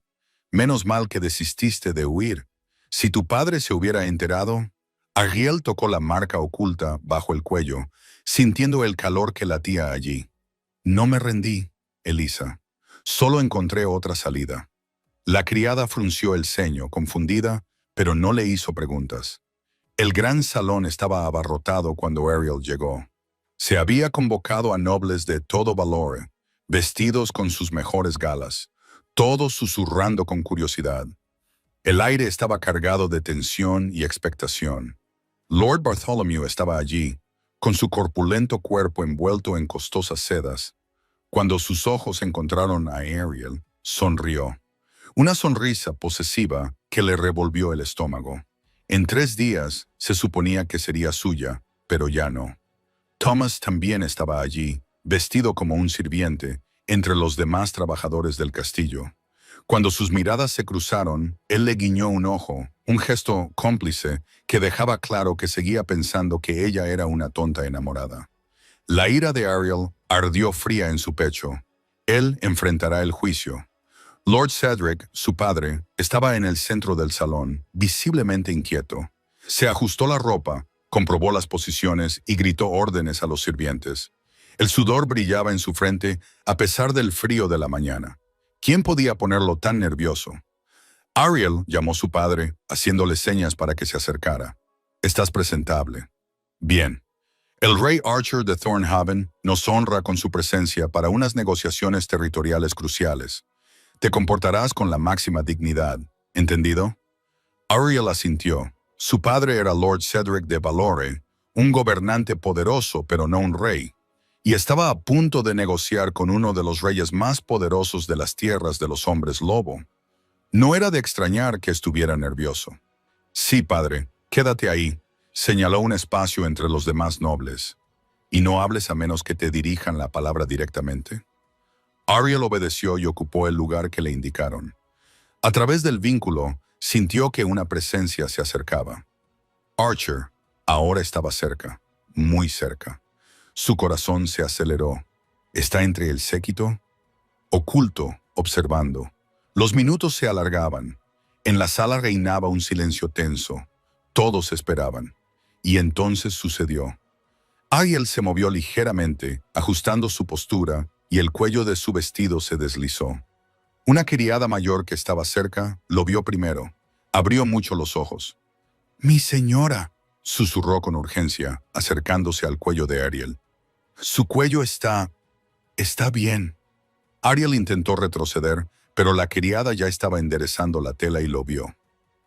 «menos mal que desististe de huir. Si tu padre se hubiera enterado». Ariel tocó la marca oculta bajo el cuello, sintiendo el calor que latía allí. «No me rendí, Eliza. Solo encontré otra salida». La criada frunció el ceño, confundida, pero no le hizo preguntas. El gran salón estaba abarrotado cuando Ariel llegó. Se había convocado a nobles de todo valor, vestidos con sus mejores galas, todos susurrando con curiosidad. El aire estaba cargado de tensión y expectación. Lord Bartholomew estaba allí, con su corpulento cuerpo envuelto en costosas sedas. Cuando sus ojos encontraron a Ariel, sonrió. Una sonrisa posesiva que le revolvió el estómago. En 3 días se suponía que sería suya, pero ya no. Thomas también estaba allí, vestido como un sirviente, entre los demás trabajadores del castillo. Cuando sus miradas se cruzaron, él le guiñó un ojo, un gesto cómplice que dejaba claro que seguía pensando que ella era una tonta enamorada. La ira de Ariel ardió fría en su pecho. Él enfrentará el juicio. Lord Cedric, su padre, estaba en el centro del salón, visiblemente inquieto. Se ajustó la ropa, comprobó las posiciones y gritó órdenes a los sirvientes. El sudor brillaba en su frente a pesar del frío de la mañana. ¿Quién podía ponerlo tan nervioso? Ariel llamó a su padre, haciéndole señas para que se acercara. «Estás presentable». «Bien». El rey Archer de Thornhaven nos honra con su presencia para unas negociaciones territoriales cruciales. Te comportarás con la máxima dignidad, ¿entendido? Ariel asintió. Su padre era Lord Cedric de Valore, un gobernante poderoso pero no un rey, y estaba a punto de negociar con uno de los reyes más poderosos de las tierras de los hombres lobo. No era de extrañar que estuviera nervioso. «Sí, padre, quédate ahí», señaló un espacio entre los demás nobles. «Y no hables a menos que te dirijan la palabra directamente». Ariel obedeció y ocupó el lugar que le indicaron. A través del vínculo, sintió que una presencia se acercaba. Archer ahora estaba cerca, muy cerca. Su corazón se aceleró. ¿Está entre el séquito? Oculto, observando. Los minutos se alargaban. En la sala reinaba un silencio tenso. Todos esperaban. Y entonces sucedió. Ariel se movió ligeramente, ajustando su postura, y el cuello de su vestido se deslizó. Una criada mayor que estaba cerca lo vio primero. Abrió mucho los ojos. «Mi señora», susurró con urgencia, acercándose al cuello de Ariel. «Su cuello está bien». Ariel intentó retroceder, pero la criada ya estaba enderezando la tela y lo vio.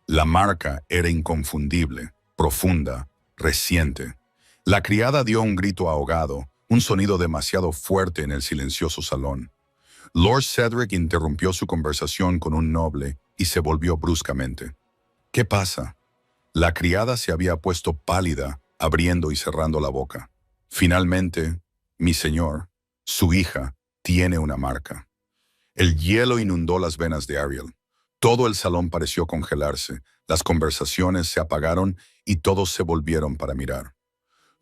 La marca era inconfundible, profunda, reciente. La criada dio un grito ahogado, un sonido demasiado fuerte en el silencioso salón. Lord Cedric interrumpió su conversación con un noble y se volvió bruscamente. «¿Qué pasa?» La criada se había puesto pálida, abriendo y cerrando la boca. «Finalmente, mi señor, su hija, tiene una marca». El hielo inundó las venas de Ariel. Todo el salón pareció congelarse, las conversaciones se apagaron y todos se volvieron para mirar.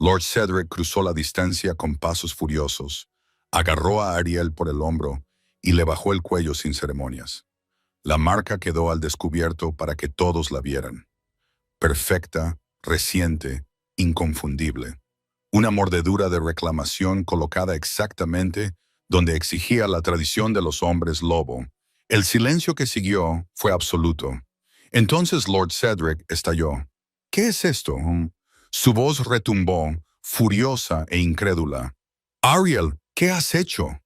Lord Cedric cruzó la distancia con pasos furiosos, agarró a Ariel por el hombro y le bajó el cuello sin ceremonias. La marca quedó al descubierto para que todos la vieran. Perfecta, reciente, inconfundible. Una mordedura de reclamación colocada exactamente donde exigía la tradición de los hombres lobo. El silencio que siguió fue absoluto. Entonces Lord Cedric estalló. ¿Qué es esto? Su voz retumbó, furiosa e incrédula. Ariel, ¿qué has hecho?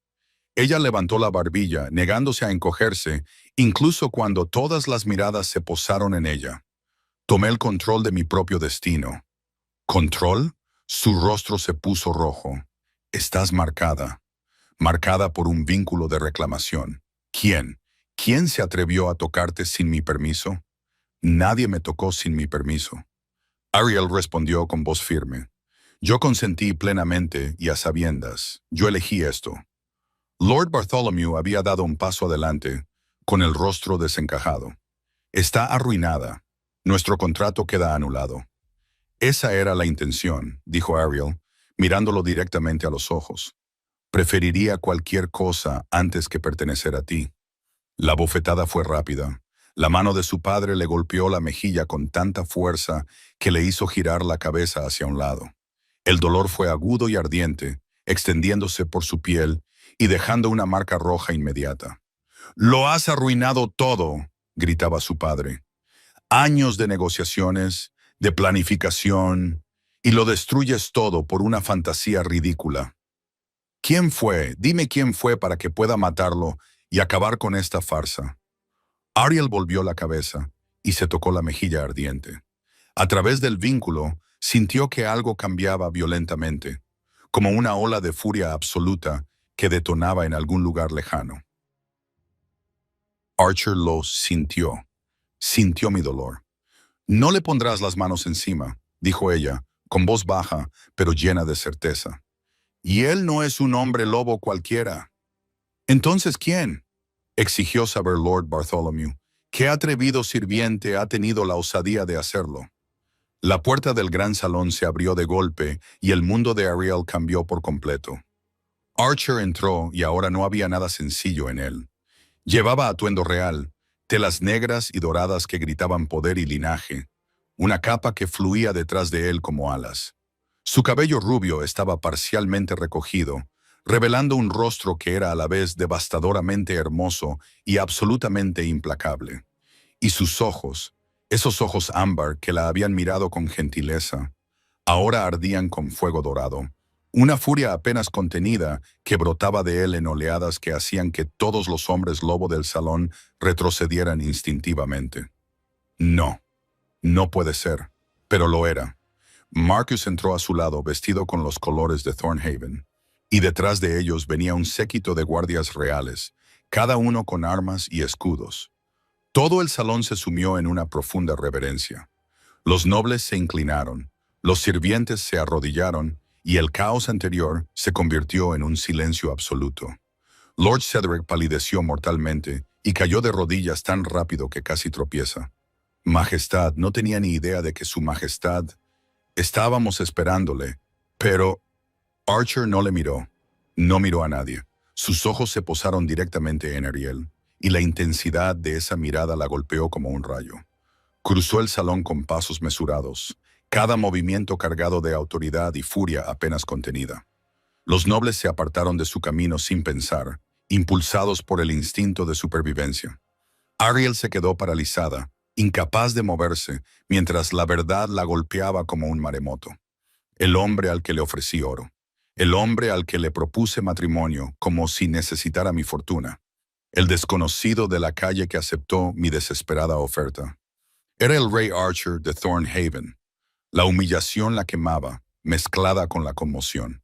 Ella levantó la barbilla, negándose a encogerse, incluso cuando todas las miradas se posaron en ella. Tomé el control de mi propio destino. ¿Control? Su rostro se puso rojo. Estás marcada. Marcada por un vínculo de reclamación. ¿Quién? ¿Quién se atrevió a tocarte sin mi permiso? Nadie me tocó sin mi permiso. Ariel respondió con voz firme. Yo consentí plenamente y a sabiendas. Yo elegí esto. Lord Bartholomew había dado un paso adelante, con el rostro desencajado. Está arruinada. Nuestro contrato queda anulado. Esa era la intención, dijo Ariel, mirándolo directamente a los ojos. Preferiría cualquier cosa antes que pertenecer a ti. La bofetada fue rápida. La mano de su padre le golpeó la mejilla con tanta fuerza que le hizo girar la cabeza hacia un lado. El dolor fue agudo y ardiente, extendiéndose por su piel y dejando una marca roja inmediata. «Lo has arruinado todo», gritaba su padre. «Años de negociaciones, de planificación, y lo destruyes todo por una fantasía ridícula. ¿Quién fue? Dime quién fue para que pueda matarlo y acabar con esta farsa». Ariel volvió la cabeza y se tocó la mejilla ardiente. A través del vínculo, sintió que algo cambiaba violentamente, como una ola de furia absoluta que detonaba en algún lugar lejano. Archer lo sintió. Sintió mi dolor. «No le pondrás las manos encima», dijo ella, con voz baja, pero llena de certeza. «Y él no es un hombre lobo cualquiera». «¿Entonces quién?», exigió saber Lord Bartholomew. «¿Qué atrevido sirviente ha tenido la osadía de hacerlo?». La puerta del gran salón se abrió de golpe y el mundo de Ariel cambió por completo. Archer entró y ahora no había nada sencillo en él. Llevaba atuendo real, telas negras y doradas que gritaban poder y linaje, una capa que fluía detrás de él como alas. Su cabello rubio estaba parcialmente recogido, revelando un rostro que era a la vez devastadoramente hermoso y absolutamente implacable. Y sus ojos, esos ojos ámbar que la habían mirado con gentileza, ahora ardían con fuego dorado. Una furia apenas contenida que brotaba de él en oleadas que hacían que todos los hombres lobo del salón retrocedieran instintivamente. No, no puede ser, pero lo era. Marcus entró a su lado vestido con los colores de Thornhaven, y detrás de ellos venía un séquito de guardias reales, cada uno con armas y escudos. Todo el salón se sumió en una profunda reverencia. Los nobles se inclinaron, los sirvientes se arrodillaron, y el caos anterior se convirtió en un silencio absoluto. Lord Cedric palideció mortalmente y cayó de rodillas tan rápido que casi tropieza. Majestad no tenía ni idea de que su majestad... Estábamos esperándole, pero... Archer no le miró. No miró a nadie. Sus ojos se posaron directamente en Ariel, y la intensidad de esa mirada la golpeó como un rayo. Cruzó el salón con pasos mesurados, cada movimiento cargado de autoridad y furia apenas contenida. Los nobles se apartaron de su camino sin pensar, impulsados por el instinto de supervivencia. Ariel se quedó paralizada, incapaz de moverse, mientras la verdad la golpeaba como un maremoto. El hombre al que le ofrecí oro. El hombre al que le propuse matrimonio como si necesitara mi fortuna. El desconocido de la calle que aceptó mi desesperada oferta. Era el rey Archer de Thornhaven. La humillación la quemaba, mezclada con la conmoción.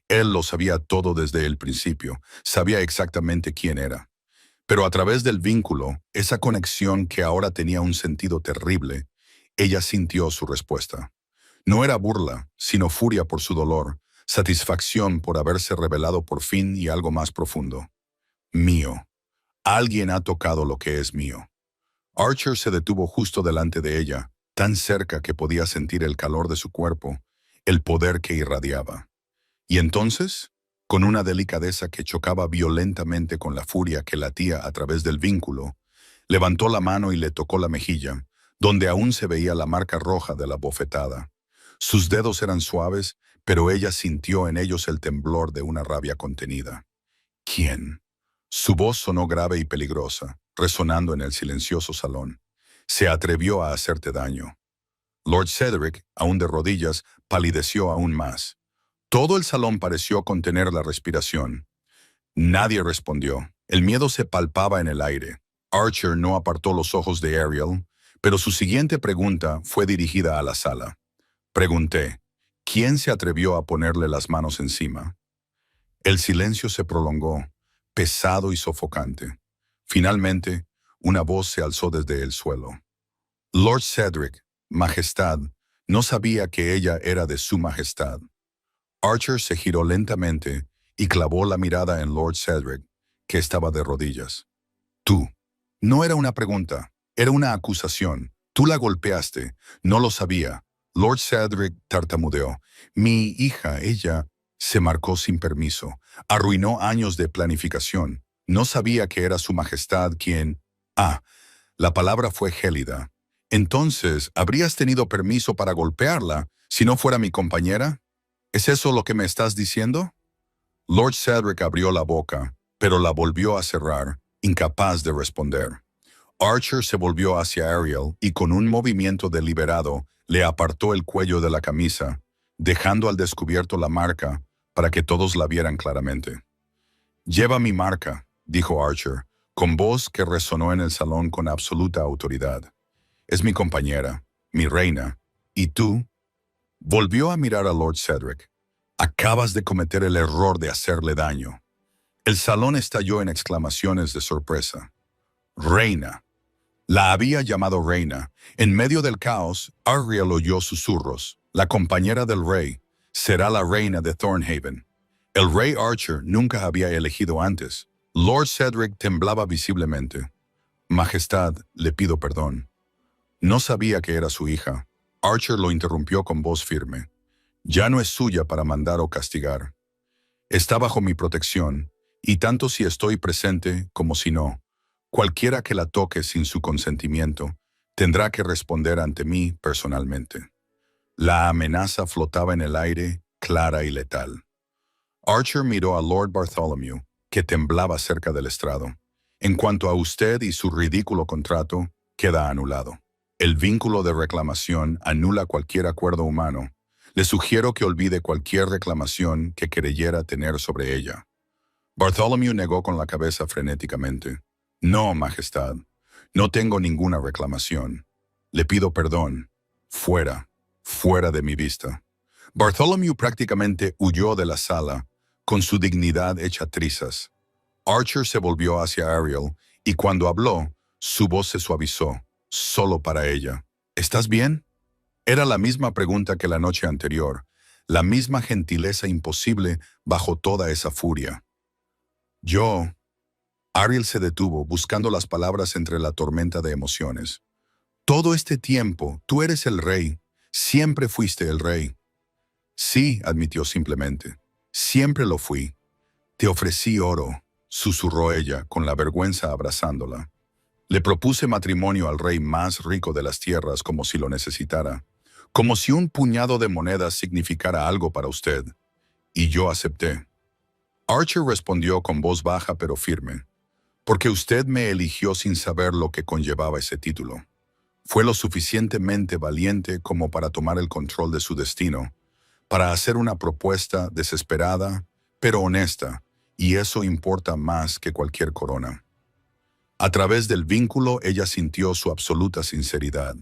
Él lo sabía todo desde el principio, sabía exactamente quién era. Pero a través del vínculo, esa conexión que ahora tenía un sentido terrible, ella sintió su respuesta. No era burla, sino furia por su dolor, satisfacción por haberse revelado por fin y algo más profundo. Mío. Alguien ha tocado lo que es mío. Archer se detuvo justo delante de ella, tan cerca que podía sentir el calor de su cuerpo, el poder que irradiaba. Y entonces, con una delicadeza que chocaba violentamente con la furia que latía a través del vínculo, levantó la mano y le tocó la mejilla, donde aún se veía la marca roja de la bofetada. Sus dedos eran suaves, pero ella sintió en ellos el temblor de una rabia contenida. ¿Quién? Su voz sonó grave y peligrosa, resonando en el silencioso salón. Se atrevió a hacerte daño. Lord Cedric, aún de rodillas, palideció aún más. Todo el salón pareció contener la respiración. Nadie respondió. El miedo se palpaba en el aire. Archer no apartó los ojos de Ariel, pero su siguiente pregunta fue dirigida a la sala. Pregunté, ¿quién se atrevió a ponerle las manos encima? El silencio se prolongó, pesado y sofocante. Finalmente, una voz se alzó desde el suelo. Lord Cedric, Majestad, no sabía que ella era de su Majestad. Archer se giró lentamente y clavó la mirada en Lord Cedric, que estaba de rodillas. Tú. No era una pregunta, era una acusación. Tú la golpeaste. No lo sabía. Lord Cedric tartamudeó. Mi hija, ella, se marcó sin permiso. Arruinó años de planificación. No sabía que era su Majestad quien... La palabra fue gélida. Entonces, ¿habrías tenido permiso para golpearla si no fuera mi compañera? ¿Es eso lo que me estás diciendo? Lord Cedric abrió la boca, pero la volvió a cerrar, incapaz de responder. Archer se volvió hacia Ariel y con un movimiento deliberado le apartó el cuello de la camisa, dejando al descubierto la marca para que todos la vieran claramente. «Lleva mi marca», dijo Archer, con voz que resonó en el salón con absoluta autoridad. «Es mi compañera, mi reina, y tú...» Volvió a mirar a Lord Cedric. «Acabas de cometer el error de hacerle daño». El salón estalló en exclamaciones de sorpresa. «Reina». La había llamado reina. En medio del caos, Ariel oyó susurros. La compañera del rey será la reina de Thornhaven. El rey Archer nunca había elegido antes. Lord Cedric temblaba visiblemente. «Majestad, le pido perdón». No sabía que era su hija. Archer lo interrumpió con voz firme. «Ya no es suya para mandar o castigar. Está bajo mi protección, y tanto si estoy presente como si no. Cualquiera que la toque sin su consentimiento tendrá que responder ante mí personalmente». La amenaza flotaba en el aire, clara y letal. Archer miró a Lord Bartholomew, que temblaba cerca del estrado. «En cuanto a usted y su ridículo contrato, queda anulado. El vínculo de reclamación anula cualquier acuerdo humano. Le sugiero que olvide cualquier reclamación que creyera tener sobre ella». Bartholomew negó con la cabeza frenéticamente. «No, Majestad. No tengo ninguna reclamación. Le pido perdón. Fuera. Fuera de mi vista». Bartholomew prácticamente huyó de la sala, con su dignidad hecha trizas. Archer se volvió hacia Ariel, y cuando habló, su voz se suavizó, solo para ella. «¿Estás bien?» Era la misma pregunta que la noche anterior, la misma gentileza imposible bajo toda esa furia. «Yo...» Ariel se detuvo, buscando las palabras entre la tormenta de emociones. «Todo este tiempo, tú eres el rey. Siempre fuiste el rey». «Sí», admitió simplemente. «Siempre lo fui. Te ofrecí oro», susurró ella, con la vergüenza abrazándola. «Le propuse matrimonio al rey más rico de las tierras como si lo necesitara, como si un puñado de monedas significara algo para usted. Y yo acepté». Archer respondió con voz baja pero firme. «Porque usted me eligió sin saber lo que conllevaba ese título. Fue lo suficientemente valiente como para tomar el control de su destino, para hacer una propuesta desesperada, pero honesta, y eso importa más que cualquier corona». A través del vínculo ella sintió su absoluta sinceridad.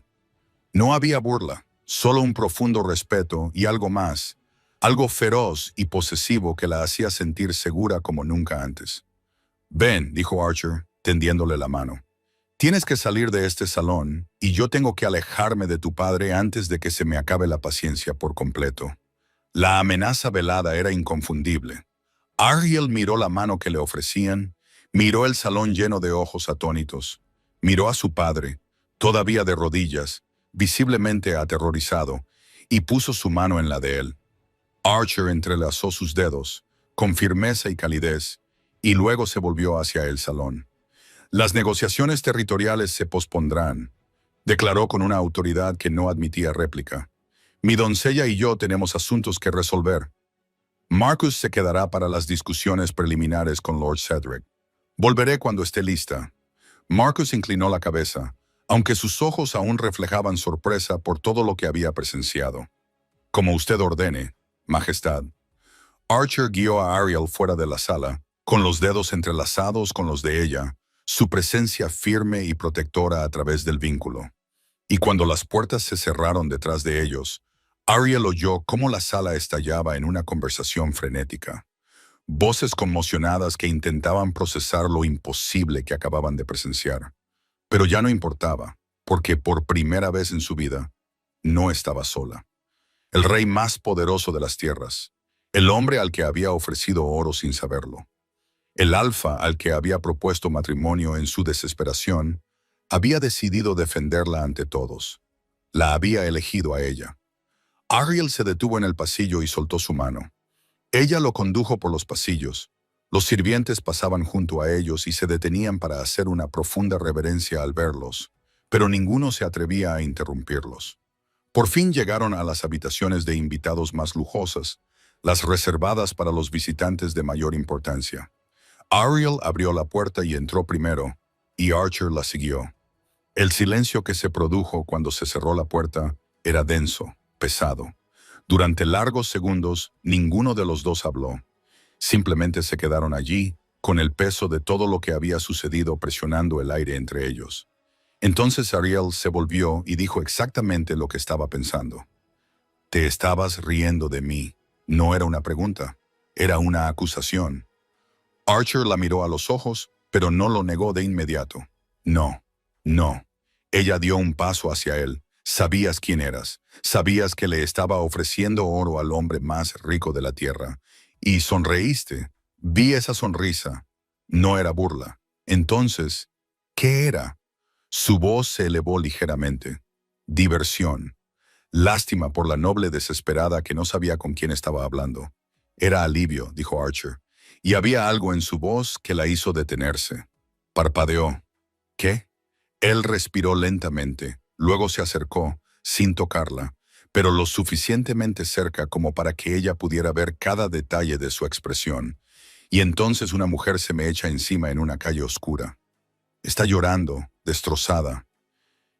No había burla, solo un profundo respeto y algo más, algo feroz y posesivo que la hacía sentir segura como nunca antes. «Ven», dijo Archer, tendiéndole la mano. «Tienes que salir de este salón y yo tengo que alejarme de tu padre antes de que se me acabe la paciencia por completo». La amenaza velada era inconfundible. Ariel miró la mano que le ofrecían, miró el salón lleno de ojos atónitos, miró a su padre, todavía de rodillas, visiblemente aterrorizado, y puso su mano en la de él. Archer entrelazó sus dedos, con firmeza y calidez, y luego se volvió hacia el salón. Las negociaciones territoriales se pospondrán, declaró con una autoridad que no admitía réplica. Mi doncella y yo tenemos asuntos que resolver. Marcus se quedará para las discusiones preliminares con Lord Cedric. Volveré cuando esté lista. Marcus inclinó la cabeza, aunque sus ojos aún reflejaban sorpresa por todo lo que había presenciado. Como usted ordene, Majestad. Archer guió a Ariel fuera de la sala, con los dedos entrelazados con los de ella, su presencia firme y protectora a través del vínculo. Y cuando las puertas se cerraron detrás de ellos, Ariel oyó cómo la sala estallaba en una conversación frenética. Voces conmocionadas que intentaban procesar lo imposible que acababan de presenciar. Pero ya no importaba, porque por primera vez en su vida, no estaba sola. El rey más poderoso de las tierras, el hombre al que había ofrecido oro sin saberlo, el alfa al que había propuesto matrimonio en su desesperación, había decidido defenderla ante todos. La había elegido a ella. Ariel se detuvo en el pasillo y soltó su mano. Ella lo condujo por los pasillos. Los sirvientes pasaban junto a ellos y se detenían para hacer una profunda reverencia al verlos, pero ninguno se atrevía a interrumpirlos. Por fin llegaron a las habitaciones de invitados más lujosas, las reservadas para los visitantes de mayor importancia. Ariel abrió la puerta y entró primero, y Archer la siguió. El silencio que se produjo cuando se cerró la puerta era denso, pesado. Durante largos segundos, ninguno de los dos habló. Simplemente se quedaron allí, con el peso de todo lo que había sucedido presionando el aire entre ellos. Entonces Ariel se volvió y dijo exactamente lo que estaba pensando. Te estabas riendo de mí. No era una pregunta, era una acusación. Archer la miró a los ojos, pero no lo negó de inmediato. No, no. Ella dio un paso hacia él. Sabías quién eras. Sabías que le estaba ofreciendo oro al hombre más rico de la tierra. Y sonreíste. Vi esa sonrisa. No era burla. Entonces, ¿qué era? Su voz se elevó ligeramente. Diversión. Lástima por la noble desesperada que no sabía con quién estaba hablando. Era alivio, dijo Archer, y había algo en su voz que la hizo detenerse. Parpadeó. ¿Qué? Él respiró lentamente, luego se acercó, sin tocarla, pero lo suficientemente cerca como para que ella pudiera ver cada detalle de su expresión. Y entonces una mujer se me echa encima en una calle oscura. Está llorando, destrozada.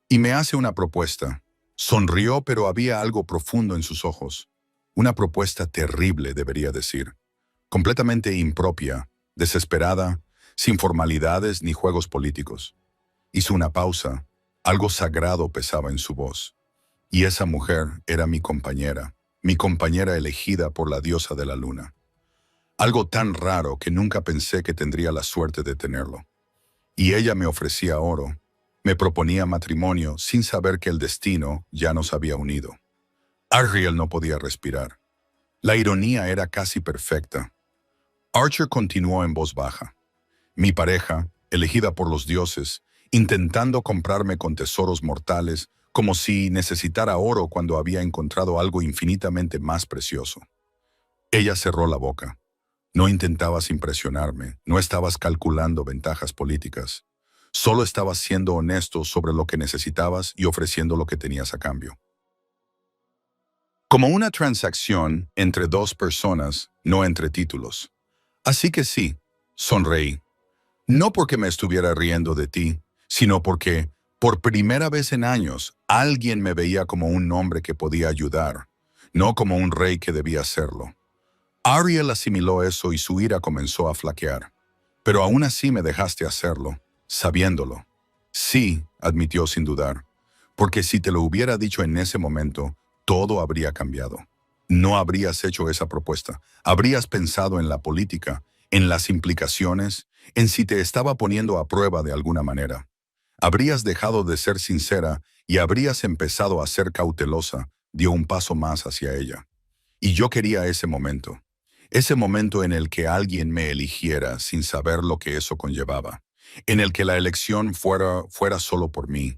Y me hace una propuesta. Sonrió, pero había algo profundo en sus ojos. Una propuesta terrible, debería decir. Completamente impropia, desesperada, sin formalidades ni juegos políticos. Hizo una pausa. Algo sagrado pesaba en su voz. Y esa mujer era mi compañera elegida por la diosa de la luna. Algo tan raro que nunca pensé que tendría la suerte de tenerlo. Y ella me ofrecía oro, me proponía matrimonio sin saber que el destino ya nos había unido. Ariel no podía respirar. La ironía era casi perfecta. Archer continuó en voz baja. Mi pareja, elegida por los dioses, intentando comprarme con tesoros mortales, como si necesitara oro cuando había encontrado algo infinitamente más precioso. Ella cerró la boca. No intentabas impresionarme, no estabas calculando ventajas políticas. Solo estabas siendo honesto sobre lo que necesitabas y ofreciendo lo que tenías a cambio. Como una transacción entre dos personas, no entre títulos. Así que sí, sonreí. No porque me estuviera riendo de ti, sino porque, por primera vez en años, alguien me veía como un hombre que podía ayudar, no como un rey que debía hacerlo. Ariel asimiló eso y su ira comenzó a flaquear. Pero aún así me dejaste hacerlo, sabiéndolo. Sí, admitió sin dudar, porque si te lo hubiera dicho en ese momento, todo habría cambiado. No habrías hecho esa propuesta. Habrías pensado en la política, en las implicaciones, en si te estaba poniendo a prueba de alguna manera. Habrías dejado de ser sincera y habrías empezado a ser cautelosa. Dio un paso más hacia ella. Y yo quería ese momento en el que alguien me eligiera sin saber lo que eso conllevaba, en el que la elección fuera solo por mí.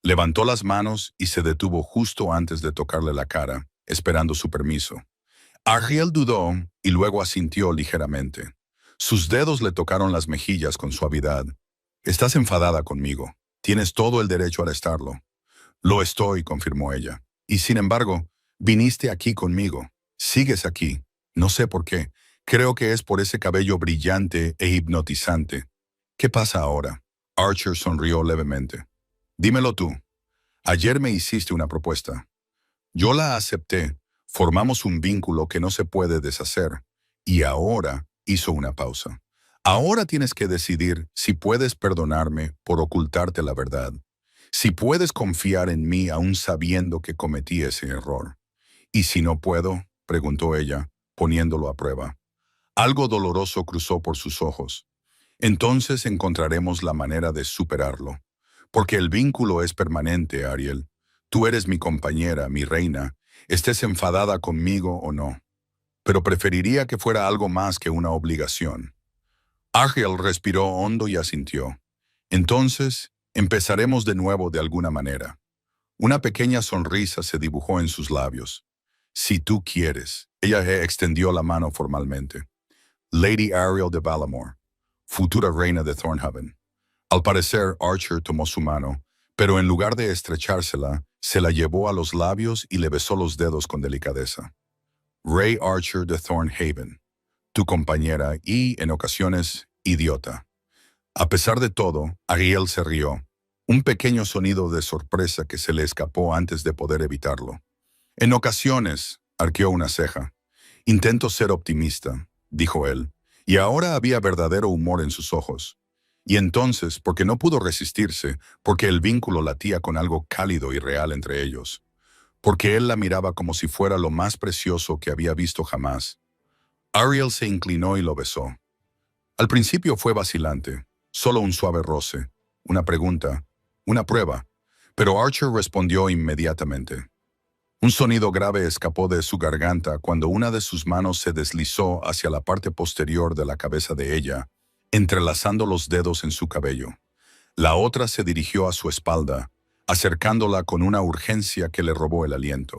Levantó las manos y se detuvo justo antes de tocarle la cara, esperando su permiso. Ariel dudó y luego asintió ligeramente. Sus dedos le tocaron las mejillas con suavidad. «Estás enfadada conmigo. Tienes todo el derecho a estarlo». «Lo estoy», confirmó ella. «Y sin embargo, viniste aquí conmigo. Sigues aquí. No sé por qué. Creo que es por ese cabello brillante e hipnotizante. ¿Qué pasa ahora?» Archer sonrió levemente. «Dímelo tú. Ayer me hiciste una propuesta. Yo la acepté. Formamos un vínculo que no se puede deshacer. Y ahora hizo una pausa. Ahora tienes que decidir si puedes perdonarme por ocultarte la verdad. Si puedes confiar en mí aún sabiendo que cometí ese error. ¿Y si no puedo?», preguntó ella, poniéndolo a prueba. Algo doloroso cruzó por sus ojos. «Entonces encontraremos la manera de superarlo. Porque el vínculo es permanente, Ariel. Tú eres mi compañera, mi reina, estés enfadada conmigo o no. Pero preferiría que fuera algo más que una obligación». Ariel respiró hondo y asintió. «Entonces, empezaremos de nuevo de alguna manera». Una pequeña sonrisa se dibujó en sus labios. «Si tú quieres». Ella extendió la mano formalmente. «Lady Ariel de Valamore, futura reina de Thornhaven». Al parecer, Archer tomó su mano, pero en lugar de estrechársela, se la llevó a los labios y le besó los dedos con delicadeza. «Ray Archer de Thornhaven, tu compañera y, en ocasiones, idiota». A pesar de todo, Ariel se rió. Un pequeño sonido de sorpresa que se le escapó antes de poder evitarlo. «En ocasiones», arqueó una ceja. «Intento ser optimista», dijo él, y ahora había verdadero humor en sus ojos. Y entonces, porque no pudo resistirse, porque el vínculo latía con algo cálido y real entre ellos, porque él la miraba como si fuera lo más precioso que había visto jamás, Ariel se inclinó y lo besó. Al principio fue vacilante, solo un suave roce, una pregunta, una prueba, pero Archer respondió inmediatamente. Un sonido grave escapó de su garganta cuando una de sus manos se deslizó hacia la parte posterior de la cabeza de ella, entrelazando los dedos en su cabello. La otra se dirigió a su espalda, acercándola con una urgencia que le robó el aliento.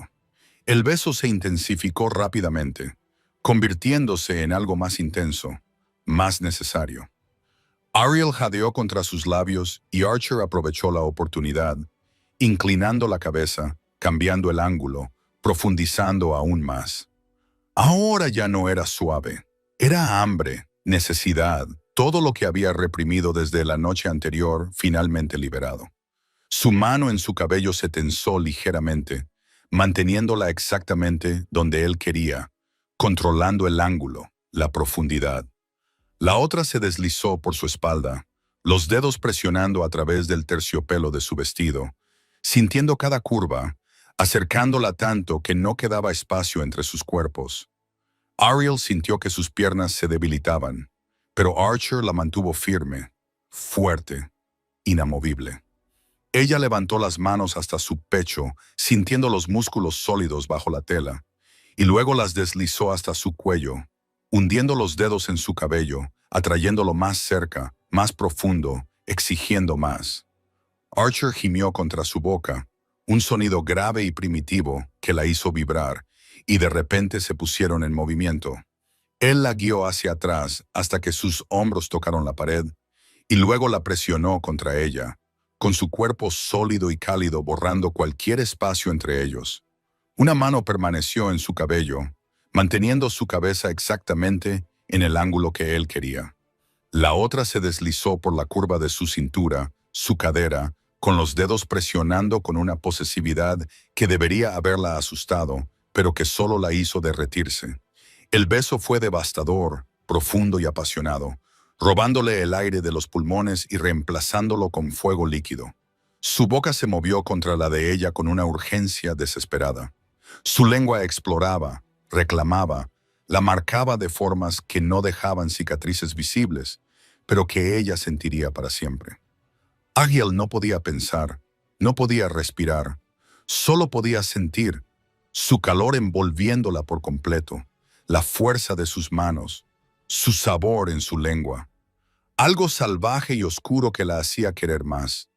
El beso se intensificó rápidamente, convirtiéndose en algo más intenso, más necesario. Ariel jadeó contra sus labios y Archer aprovechó la oportunidad, inclinando la cabeza, cambiando el ángulo, profundizando aún más. Ahora ya no era suave, era hambre, necesidad, todo lo que había reprimido desde la noche anterior finalmente liberado. Su mano en su cabello se tensó ligeramente, manteniéndola exactamente donde él quería, controlando el ángulo, la profundidad. La otra se deslizó por su espalda, los dedos presionando a través del terciopelo de su vestido, sintiendo cada curva, acercándola tanto que no quedaba espacio entre sus cuerpos. Ariel sintió que sus piernas se debilitaban, pero Archer la mantuvo firme, fuerte, inamovible. Ella levantó las manos hasta su pecho, sintiendo los músculos sólidos bajo la tela, y luego las deslizó hasta su cuello, hundiendo los dedos en su cabello, atrayéndolo más cerca, más profundo, exigiendo más. Archer gimió contra su boca, un sonido grave y primitivo que la hizo vibrar, y de repente se pusieron en movimiento. Él la guió hacia atrás hasta que sus hombros tocaron la pared, y luego la presionó contra ella, con su cuerpo sólido y cálido borrando cualquier espacio entre ellos. Una mano permaneció en su cabello, manteniendo su cabeza exactamente en el ángulo que él quería. La otra se deslizó por la curva de su cintura, su cadera, con los dedos presionando con una posesividad que debería haberla asustado, pero que solo la hizo derretirse. El beso fue devastador, profundo y apasionado, robándole el aire de los pulmones y reemplazándolo con fuego líquido. Su boca se movió contra la de ella con una urgencia desesperada. Su lengua exploraba, reclamaba, la marcaba de formas que no dejaban cicatrices visibles, pero que ella sentiría para siempre. Ariel no podía pensar, no podía respirar, solo podía sentir, su calor envolviéndola por completo, la fuerza de sus manos, su sabor en su lengua. Algo salvaje y oscuro que la hacía querer más,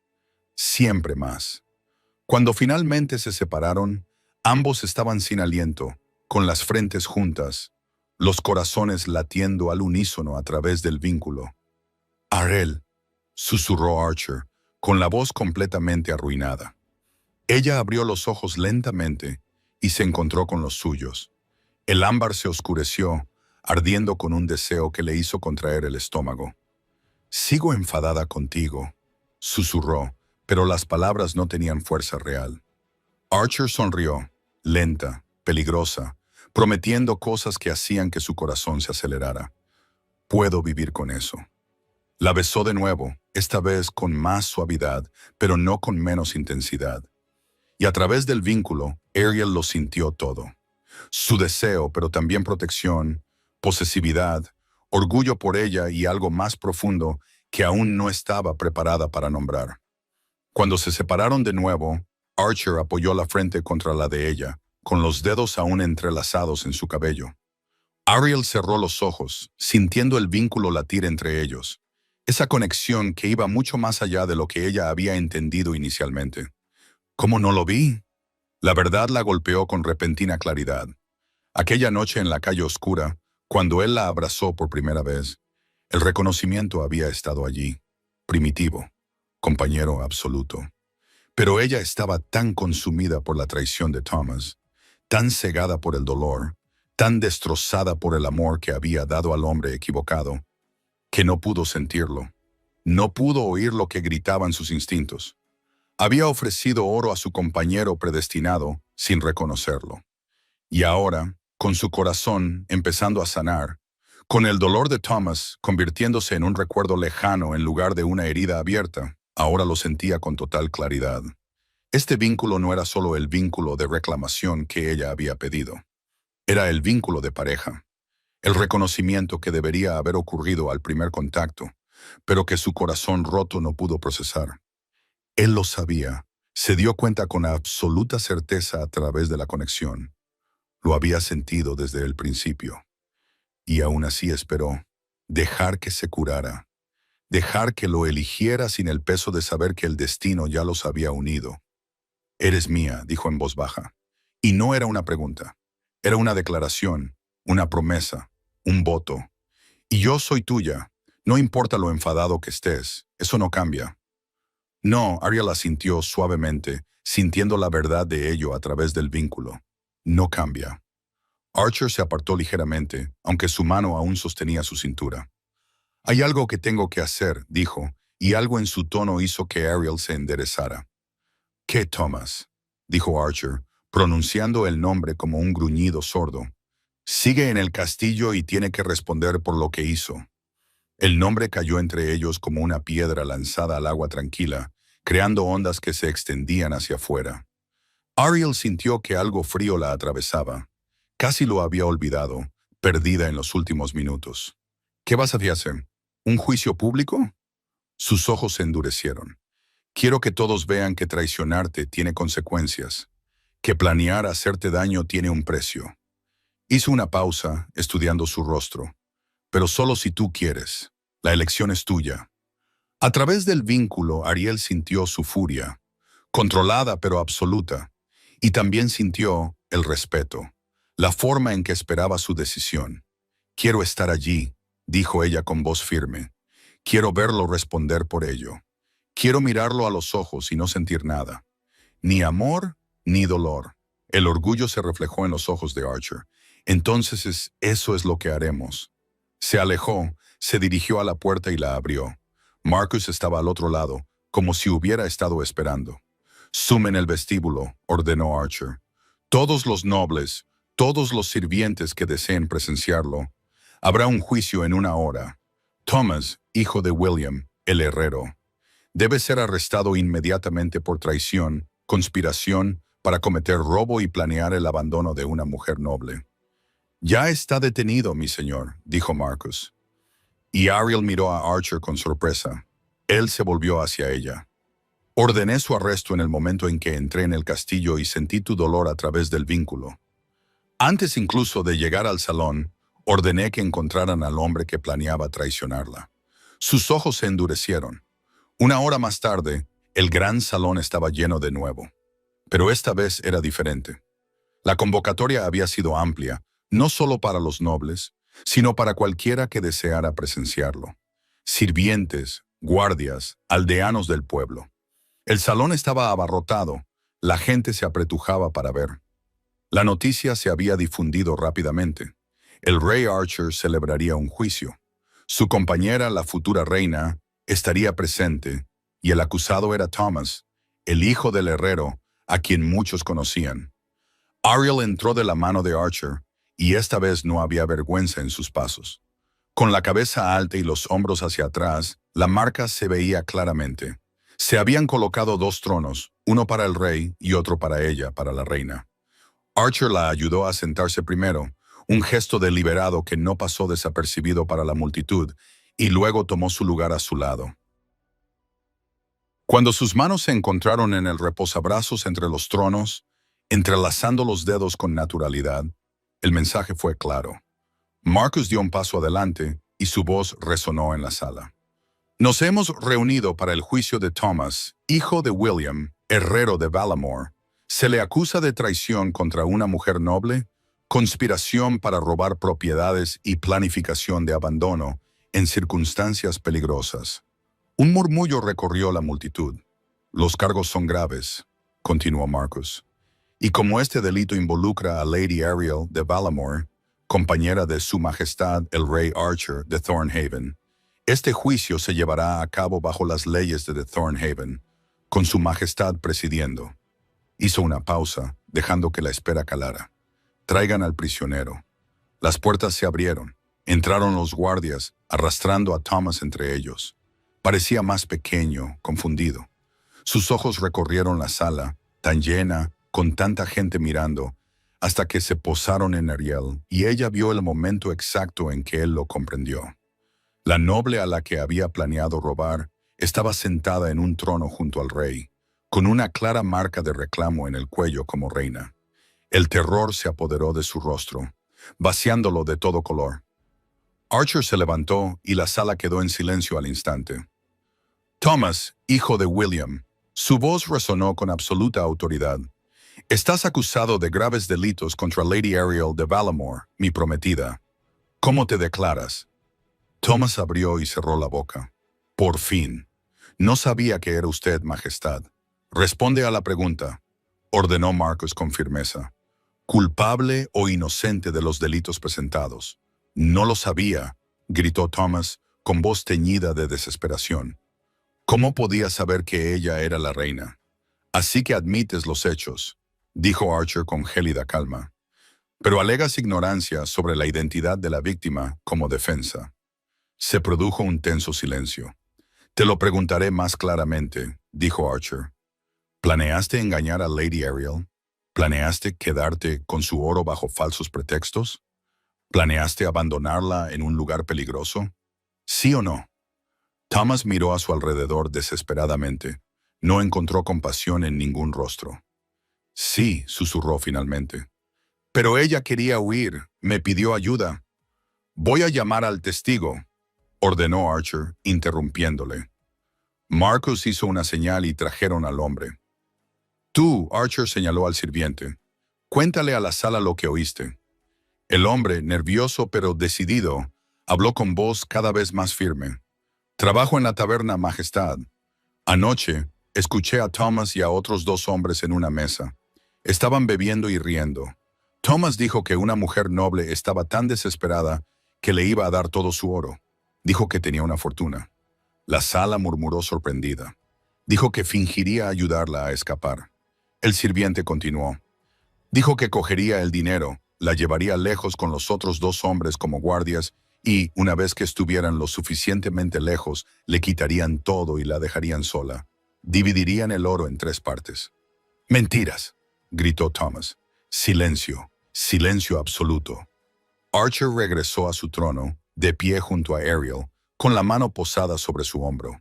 siempre más. Cuando finalmente se separaron, ambos estaban sin aliento, con las frentes juntas, los corazones latiendo al unísono a través del vínculo. «Ariel», susurró Archer, con la voz completamente arruinada. Ella abrió los ojos lentamente y se encontró con los suyos. El ámbar se oscureció, ardiendo con un deseo que le hizo contraer el estómago. «Sigo enfadada contigo», susurró, pero las palabras no tenían fuerza real. Archer sonrió, lenta, peligrosa, prometiendo cosas que hacían que su corazón se acelerara. «Puedo vivir con eso». La besó de nuevo, esta vez con más suavidad, pero no con menos intensidad. Y a través del vínculo, Ariel lo sintió todo. Su deseo, pero también protección, posesividad, orgullo por ella y algo más profundo que aún no estaba preparada para nombrar. Cuando se separaron de nuevo, Archer apoyó la frente contra la de ella, con los dedos aún entrelazados en su cabello. Ariel cerró los ojos, sintiendo el vínculo latir entre ellos. Esa conexión que iba mucho más allá de lo que ella había entendido inicialmente. ¿Cómo no lo vi? La verdad la golpeó con repentina claridad. Aquella noche en la calle oscura, cuando él la abrazó por primera vez, el reconocimiento había estado allí, primitivo, compañero absoluto. Pero ella estaba tan consumida por la traición de Thomas, tan cegada por el dolor, tan destrozada por el amor que había dado al hombre equivocado, que no pudo sentirlo. No pudo oír lo que gritaban sus instintos. Había ofrecido oro a su compañero predestinado sin reconocerlo. Y ahora, con su corazón empezando a sanar, con el dolor de Thomas convirtiéndose en un recuerdo lejano en lugar de una herida abierta, ahora lo sentía con total claridad. Este vínculo no era solo el vínculo de reclamación que ella había pedido. Era el vínculo de pareja. El reconocimiento que debería haber ocurrido al primer contacto, pero que su corazón roto no pudo procesar. Él lo sabía, se dio cuenta con absoluta certeza a través de la conexión. Lo había sentido desde el principio. Y aún así esperó, dejar que se curara, dejar que lo eligiera sin el peso de saber que el destino ya los había unido. «Eres mía», dijo en voz baja. Y no era una pregunta, era una declaración, una promesa, un voto. «Y yo soy tuya, no importa lo enfadado que estés, eso no cambia». No, Ariel asintió suavemente, sintiendo la verdad de ello a través del vínculo. No cambia. Archer se apartó ligeramente, aunque su mano aún sostenía su cintura. «Hay algo que tengo que hacer», dijo, y algo en su tono hizo que Ariel se enderezara. «¿Qué, Thomas?», dijo Archer, pronunciando el nombre como un gruñido sordo. «Sigue en el castillo y tiene que responder por lo que hizo». El nombre cayó entre ellos como una piedra lanzada al agua tranquila, creando ondas que se extendían hacia afuera. Ariel sintió que algo frío la atravesaba. Casi lo había olvidado, perdida en los últimos minutos. «¿Qué vas a hacer? ¿Un juicio público?» Sus ojos se endurecieron. «Quiero que todos vean que traicionarte tiene consecuencias, que planear hacerte daño tiene un precio». Hizo una pausa, estudiando su rostro. «Pero solo si tú quieres. La elección es tuya». A través del vínculo, Ariel sintió su furia, controlada pero absoluta, y también sintió el respeto, la forma en que esperaba su decisión. «Quiero estar allí», dijo ella con voz firme. «Quiero verlo responder por ello. Quiero mirarlo a los ojos y no sentir nada. Ni amor, ni dolor». El orgullo se reflejó en los ojos de Archer. «Entonces eso es lo que haremos». Se alejó, se dirigió a la puerta y la abrió. Marcus estaba al otro lado, como si hubiera estado esperando. «Sumen el vestíbulo», ordenó Archer. «Todos los nobles, todos los sirvientes que deseen presenciarlo. Habrá un juicio en 1 hora. Thomas, hijo de William, el herrero, debe ser arrestado inmediatamente por traición, conspiración, para cometer robo y planear el abandono de una mujer noble». «Ya está detenido, mi señor», dijo Marcus. Y Ariel miró a Archer con sorpresa. Él se volvió hacia ella. «Ordené su arresto en el momento en que entré en el castillo y sentí tu dolor a través del vínculo. Antes incluso de llegar al salón, ordené que encontraran al hombre que planeaba traicionarla». Sus ojos se endurecieron. 1 hora más tarde, el gran salón estaba lleno de nuevo. Pero esta vez era diferente. La convocatoria había sido amplia, no solo para los nobles, sino para cualquiera que deseara presenciarlo. Sirvientes, guardias, aldeanos del pueblo. El salón estaba abarrotado, la gente se apretujaba para ver. La noticia se había difundido rápidamente. El rey Archer celebraría un juicio. Su compañera, la futura reina, estaría presente, y el acusado era Thomas, el hijo del herrero, a quien muchos conocían. Ariel entró de la mano de Archer, y esta vez no había vergüenza en sus pasos. Con la cabeza alta y los hombros hacia atrás, la marca se veía claramente. Se habían colocado dos tronos, uno para el rey y otro para ella, para la reina. Archer la ayudó a sentarse primero, un gesto deliberado que no pasó desapercibido para la multitud, y luego tomó su lugar a su lado. Cuando sus manos se encontraron en el reposabrazos entre los tronos, entrelazando los dedos con naturalidad, el mensaje fue claro. Marcus dio un paso adelante y su voz resonó en la sala. Nos hemos reunido para el juicio de Thomas, hijo de William, herrero de Valamor. Se le acusa de traición contra una mujer noble, conspiración para robar propiedades y planificación de abandono en circunstancias peligrosas. Un murmullo recorrió la multitud. Los cargos son graves, continuó Marcus. Y como este delito involucra a Lady Ariel de Valamor, compañera de Su Majestad el Rey Archer de Thornhaven, este juicio se llevará a cabo bajo las leyes de Thornhaven, con Su Majestad presidiendo. Hizo una pausa, dejando que la espera calara. Traigan al prisionero. Las puertas se abrieron. Entraron los guardias, arrastrando a Thomas entre ellos. Parecía más pequeño, confundido. Sus ojos recorrieron la sala, tan llena, con tanta gente mirando, hasta que se posaron en Ariel, y ella vio el momento exacto en que él lo comprendió. La noble a la que había planeado robar estaba sentada en un trono junto al rey, con una clara marca de reclamo en el cuello como reina. El terror se apoderó de su rostro, vaciándolo de todo color. Archer se levantó y la sala quedó en silencio al instante. Thomas, hijo de William, su voz resonó con absoluta autoridad. Estás acusado de graves delitos contra Lady Ariel de Valamor, mi prometida. ¿Cómo te declaras? Thomas abrió y cerró la boca. Por fin. No sabía que era usted, Majestad. Responde a la pregunta, ordenó Marcus con firmeza. ¿Culpable o inocente de los delitos presentados? No lo sabía, gritó Thomas con voz teñida de desesperación. ¿Cómo podía saber que ella era la reina? Así que admites los hechos, dijo Archer con gélida calma. Pero alegas ignorancia sobre la identidad de la víctima como defensa. Se produjo un tenso silencio. Te lo preguntaré más claramente, dijo Archer. ¿Planeaste engañar a Lady Ariel? ¿Planeaste quedarte con su oro bajo falsos pretextos? ¿Planeaste abandonarla en un lugar peligroso? ¿Sí o no? Thomas miró a su alrededor desesperadamente. No encontró compasión en ningún rostro. Sí, susurró finalmente. Pero ella quería huir, me pidió ayuda. Voy a llamar al testigo, ordenó Archer, interrumpiéndole. Marcus hizo una señal y trajeron al hombre. Tú, Archer señaló al sirviente. Cuéntale a la sala lo que oíste. El hombre, nervioso pero decidido, habló con voz cada vez más firme. Trabajo en la taberna, Majestad. Anoche, escuché a Thomas y a otros dos hombres en una mesa. Estaban bebiendo y riendo. Thomas dijo que una mujer noble estaba tan desesperada que le iba a dar todo su oro. Dijo que tenía una fortuna. La sala murmuró sorprendida. Dijo que fingiría ayudarla a escapar. El sirviente continuó. Dijo que cogería el dinero, la llevaría lejos con los otros dos hombres como guardias y, una vez que estuvieran lo suficientemente lejos, le quitarían todo y la dejarían sola. Dividirían el oro en 3 partes. Mentiras, gritó Thomas. Silencio, silencio absoluto. Archer regresó a su trono, de pie junto a Ariel, con la mano posada sobre su hombro.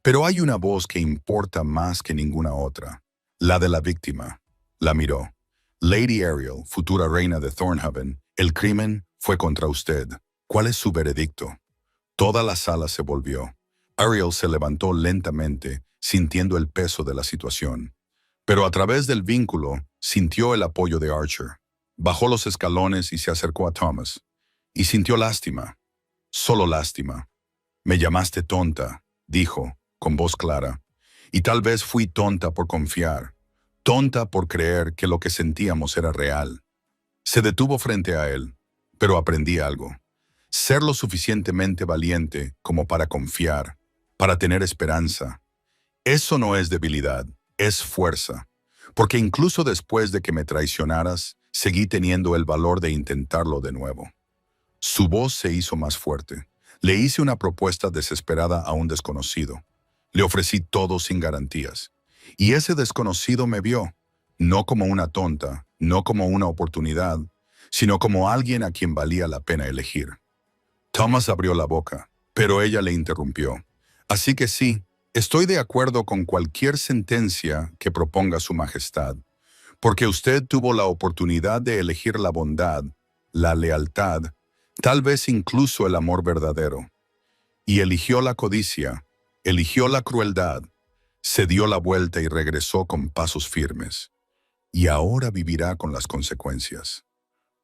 Pero hay una voz que importa más que ninguna otra, la de la víctima. La miró. Lady Ariel, futura reina de Thornhaven, el crimen fue contra usted. ¿Cuál es su veredicto? Toda la sala se volvió. Ariel se levantó lentamente, sintiendo el peso de la situación. Pero a través del vínculo sintió el apoyo de Archer. Bajó los escalones y se acercó a Thomas. Y sintió lástima, solo lástima. Me llamaste tonta, dijo, con voz clara. Y tal vez fui tonta por confiar, tonta por creer que lo que sentíamos era real. Se detuvo frente a él, pero aprendí algo. Ser lo suficientemente valiente como para confiar, para tener esperanza. Eso no es debilidad, es fuerza. Porque incluso después de que me traicionaras, seguí teniendo el valor de intentarlo de nuevo. Su voz se hizo más fuerte. Le hice una propuesta desesperada a un desconocido. Le ofrecí todo sin garantías. Y ese desconocido me vio, no como una tonta, no como una oportunidad, sino como alguien a quien valía la pena elegir. Thomas abrió la boca, pero ella le interrumpió. Así que sí, estoy de acuerdo con cualquier sentencia que proponga su majestad, porque usted tuvo la oportunidad de elegir la bondad, la lealtad, tal vez incluso el amor verdadero. Y eligió la codicia, eligió la crueldad, se dio la vuelta y regresó con pasos firmes. Y ahora vivirá con las consecuencias.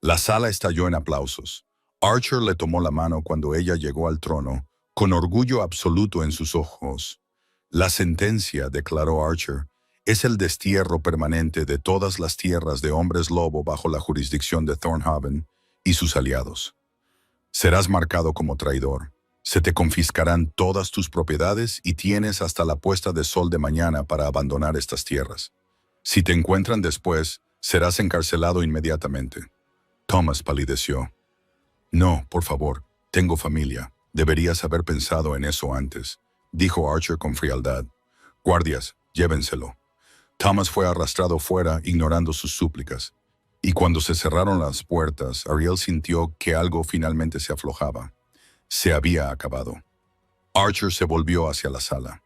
La sala estalló en aplausos. Archer le tomó la mano cuando ella llegó al trono, con orgullo absoluto en sus ojos. La sentencia, declaró Archer, es el destierro permanente de todas las tierras de hombres lobo bajo la jurisdicción de Thornhaven y sus aliados. Serás marcado como traidor. Se te confiscarán todas tus propiedades y tienes hasta la puesta de sol de mañana para abandonar estas tierras. Si te encuentran después, serás encarcelado inmediatamente. Thomas palideció. No, por favor, tengo familia. Deberías haber pensado en eso antes, dijo Archer con frialdad. Guardias, llévenselo. Thomas fue arrastrado fuera, ignorando sus súplicas. Y cuando se cerraron las puertas, Ariel sintió que algo finalmente se aflojaba. Se había acabado. Archer se volvió hacia la sala.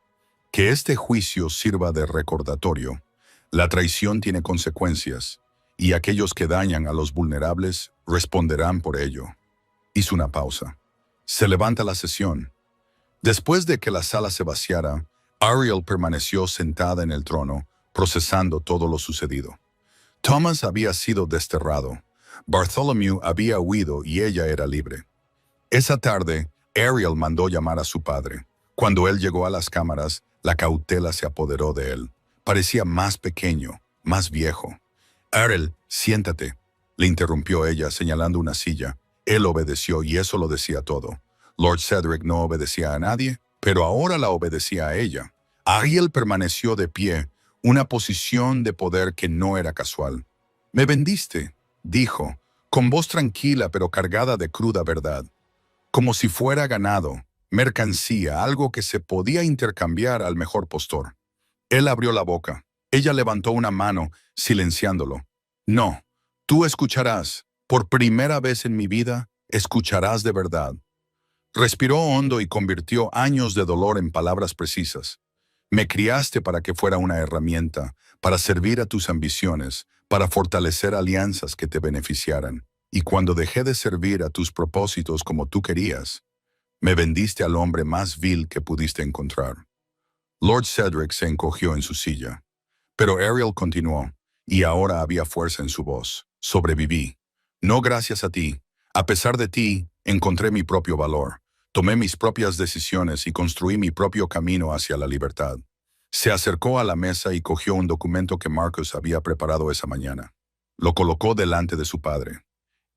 Que este juicio sirva de recordatorio. La traición tiene consecuencias, y aquellos que dañan a los vulnerables responderán por ello. Hizo una pausa. Se levanta la sesión. Después de que la sala se vaciara, Ariel permaneció sentada en el trono, procesando todo lo sucedido. Thomas había sido desterrado. Bartholomew había huido y ella era libre. Esa tarde, Ariel mandó llamar a su padre. Cuando él llegó a las cámaras, la cautela se apoderó de él. Parecía más pequeño, más viejo. Ariel, siéntate, le interrumpió ella señalando una silla. Él obedeció y eso lo decía todo. Lord Cedric no obedecía a nadie, pero ahora la obedecía a ella. Ariel permaneció de pie, una posición de poder que no era casual. «Me vendiste», dijo, con voz tranquila pero cargada de cruda verdad. Como si fuera ganado, mercancía, algo que se podía intercambiar al mejor postor. Él abrió la boca. Ella levantó una mano, silenciándolo. «No, tú escucharás. Por primera vez en mi vida, escucharás de verdad». Respiró hondo y convirtió años de dolor en palabras precisas. Me criaste para que fuera una herramienta, para servir a tus ambiciones, para fortalecer alianzas que te beneficiaran. Y cuando dejé de servir a tus propósitos como tú querías, me vendiste al hombre más vil que pudiste encontrar. Lord Cedric se encogió en su silla. Pero Ariel continuó, y ahora había fuerza en su voz. Sobreviví. No gracias a ti. A pesar de ti, encontré mi propio valor. Tomé mis propias decisiones y construí mi propio camino hacia la libertad. Se acercó a la mesa y cogió un documento que Marcus había preparado esa mañana. Lo colocó delante de su padre.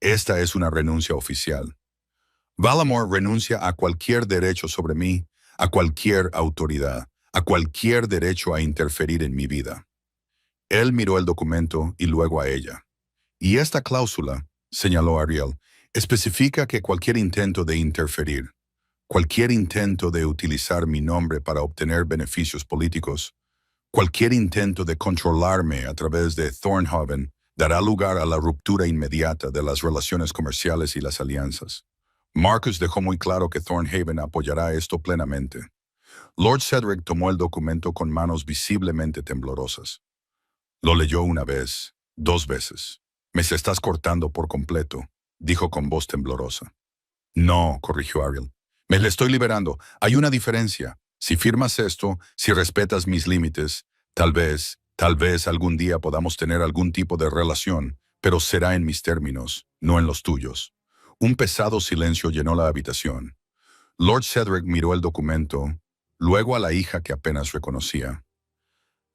Esta es una renuncia oficial. Valamor renuncia a cualquier derecho sobre mí, a cualquier autoridad, a cualquier derecho a interferir en mi vida. Él miró el documento y luego a ella. Y esta cláusula, señaló Ariel, especifica que cualquier intento de interferir, cualquier intento de utilizar mi nombre para obtener beneficios políticos, cualquier intento de controlarme a través de Thornhaven dará lugar a la ruptura inmediata de las relaciones comerciales y las alianzas. Marcus dejó muy claro que Thornhaven apoyará esto plenamente. Lord Cedric tomó el documento con manos visiblemente temblorosas. Lo leyó una vez, 2 veces. «Me se estás cortando por completo», dijo con voz temblorosa. «No», corrigió Ariel. «Me le estoy liberando. Hay una diferencia. Si firmas esto, si respetas mis límites, tal vez, Tal vez algún día podamos tener algún tipo de relación, pero será en mis términos, no en los tuyos. Un pesado silencio llenó la habitación. Lord Cedric miró el documento, luego a la hija que apenas reconocía.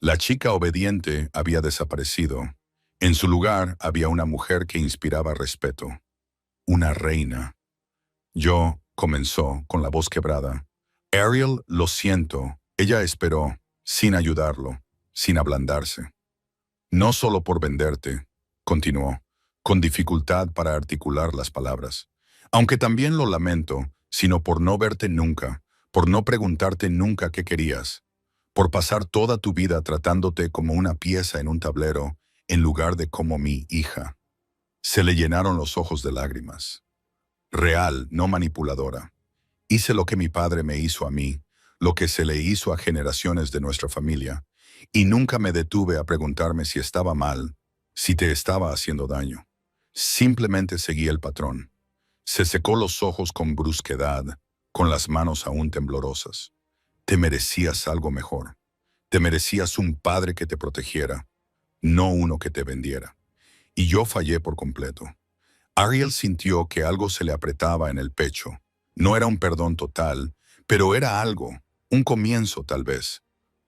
La chica obediente había desaparecido. En su lugar había una mujer que inspiraba respeto. Una reina. Yo, comenzó, con la voz quebrada. Ariel, lo siento. Ella esperó, sin ayudarlo, sin ablandarse. No solo por venderte, continuó, con dificultad para articular las palabras. Aunque también lo lamento, sino por no verte nunca, por no preguntarte nunca qué querías, por pasar toda tu vida tratándote como una pieza en un tablero, en lugar de como mi hija. Se le llenaron los ojos de lágrimas. Real, no manipuladora. Hice lo que mi padre me hizo a mí, lo que se le hizo a generaciones de nuestra familia, y nunca me detuve a preguntarme si estaba mal, si te estaba haciendo daño. Simplemente seguí el patrón. Se secó los ojos con brusquedad, con las manos aún temblorosas. Te merecías algo mejor. Te merecías un padre que te protegiera, no uno que te vendiera. Y yo fallé por completo. Ariel sintió que algo se le apretaba en el pecho. No era un perdón total, pero era algo, un comienzo tal vez.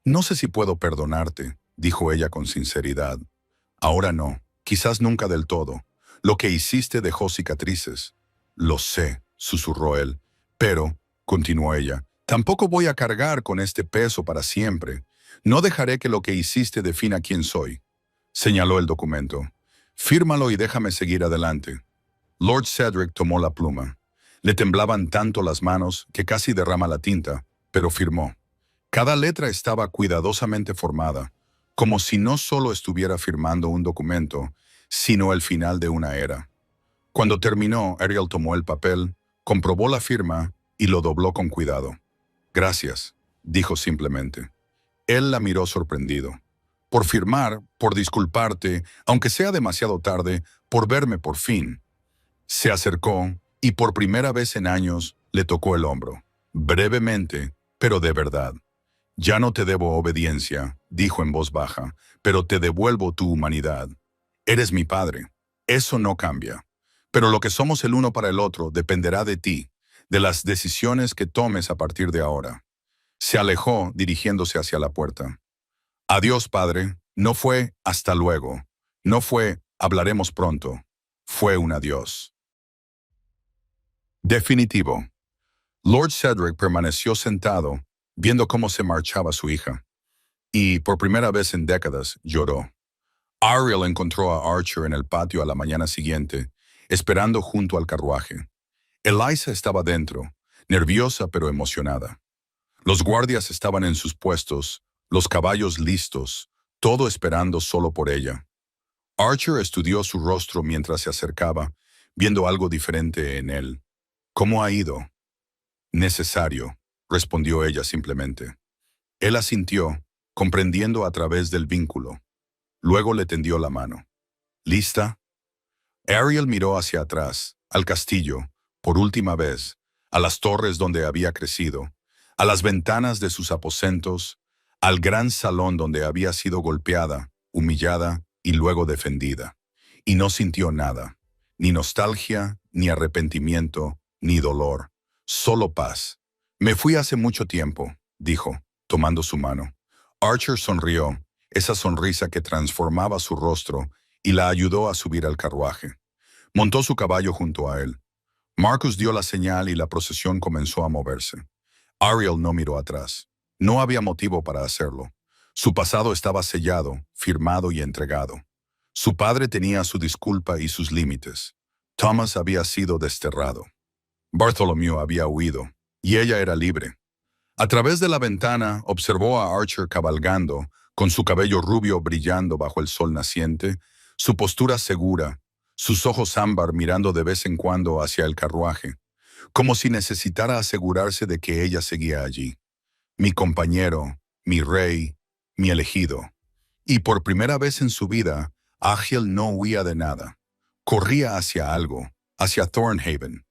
No sé si puedo perdonarte, dijo ella con sinceridad. Ahora no, quizás nunca del todo. Lo que hiciste dejó cicatrices. Lo sé, susurró él. Pero, continuó ella, tampoco voy a cargar con este peso para siempre. No dejaré que lo que hiciste defina quién soy. Señaló el documento. Fírmalo y déjame seguir adelante. Lord Cedric tomó la pluma. Le temblaban tanto las manos que casi derrama la tinta, pero firmó. Cada letra estaba cuidadosamente formada, como si no solo estuviera firmando un documento, sino el final de una era. Cuando terminó, Ariel tomó el papel, comprobó la firma y lo dobló con cuidado. Gracias, dijo simplemente. Él la miró sorprendido. Por firmar, por disculparte, aunque sea demasiado tarde, por verme por fin. Se acercó y por primera vez en años le tocó el hombro. Brevemente, pero de verdad. Ya no te debo obediencia, dijo en voz baja, pero te devuelvo tu humanidad. Eres mi padre. Eso no cambia. Pero lo que somos el uno para el otro dependerá de ti, de las decisiones que tomes a partir de ahora. Se alejó dirigiéndose hacia la puerta. Adiós, padre. No fue hasta luego. No fue hablaremos pronto. Fue un adiós. Definitivo. Lord Cedric permaneció sentado, viendo cómo se marchaba su hija. Y, por primera vez en décadas, lloró. Ariel encontró a Archer en el patio a la mañana siguiente, esperando junto al carruaje. Eliza estaba dentro, nerviosa pero emocionada. Los guardias estaban en sus puestos, los caballos listos, todo esperando solo por ella. Archer estudió su rostro mientras se acercaba, viendo algo diferente en él. ¿Cómo ha ido? Necesario, respondió ella simplemente. Él asintió, comprendiendo a través del vínculo. Luego le tendió la mano. ¿Lista? Ariel miró hacia atrás, al castillo, por última vez, a las torres donde había crecido, a las ventanas de sus aposentos, al gran salón donde había sido golpeada, humillada y luego defendida. Y no sintió nada, ni nostalgia, ni arrepentimiento, ni dolor, solo paz. Me fui hace mucho tiempo, dijo, tomando su mano. Archer sonrió, esa sonrisa que transformaba su rostro, y la ayudó a subir al carruaje. Montó su caballo junto a él. Marcus dio la señal y la procesión comenzó a moverse. Ariel no miró atrás. No había motivo para hacerlo. Su pasado estaba sellado, firmado y entregado. Su padre tenía su disculpa y sus límites. Thomas había sido desterrado. Bartholomew había huido, y ella era libre. A través de la ventana observó a Archer cabalgando, con su cabello rubio brillando bajo el sol naciente, su postura segura, sus ojos ámbar mirando de vez en cuando hacia el carruaje, como si necesitara asegurarse de que ella seguía allí. Mi compañero, mi rey, mi elegido. Y por primera vez en su vida, Achiel no huía de nada. Corría hacia algo, hacia Thornhaven,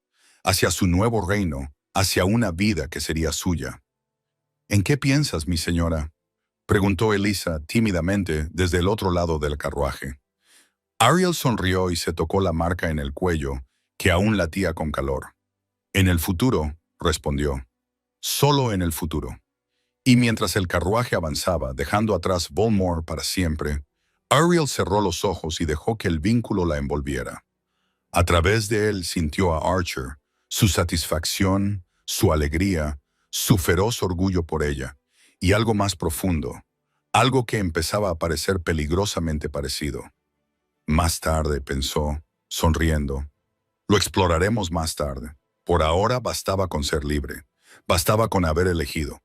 hacia su nuevo reino, hacia una vida que sería suya. ¿En qué piensas, mi señora? Preguntó Elisa tímidamente desde el otro lado del carruaje. Ariel sonrió y se tocó la marca en el cuello, que aún latía con calor. En el futuro, respondió. Solo en el futuro. Y mientras el carruaje avanzaba, dejando atrás Bolmore para siempre, Ariel cerró los ojos y dejó que el vínculo la envolviera. A través de él sintió a Archer, su satisfacción, su alegría, su feroz orgullo por ella, y algo más profundo, algo que empezaba a parecer peligrosamente parecido. Más tarde, pensó, sonriendo. Lo exploraremos más tarde. Por ahora bastaba con ser libre. Bastaba con haber elegido.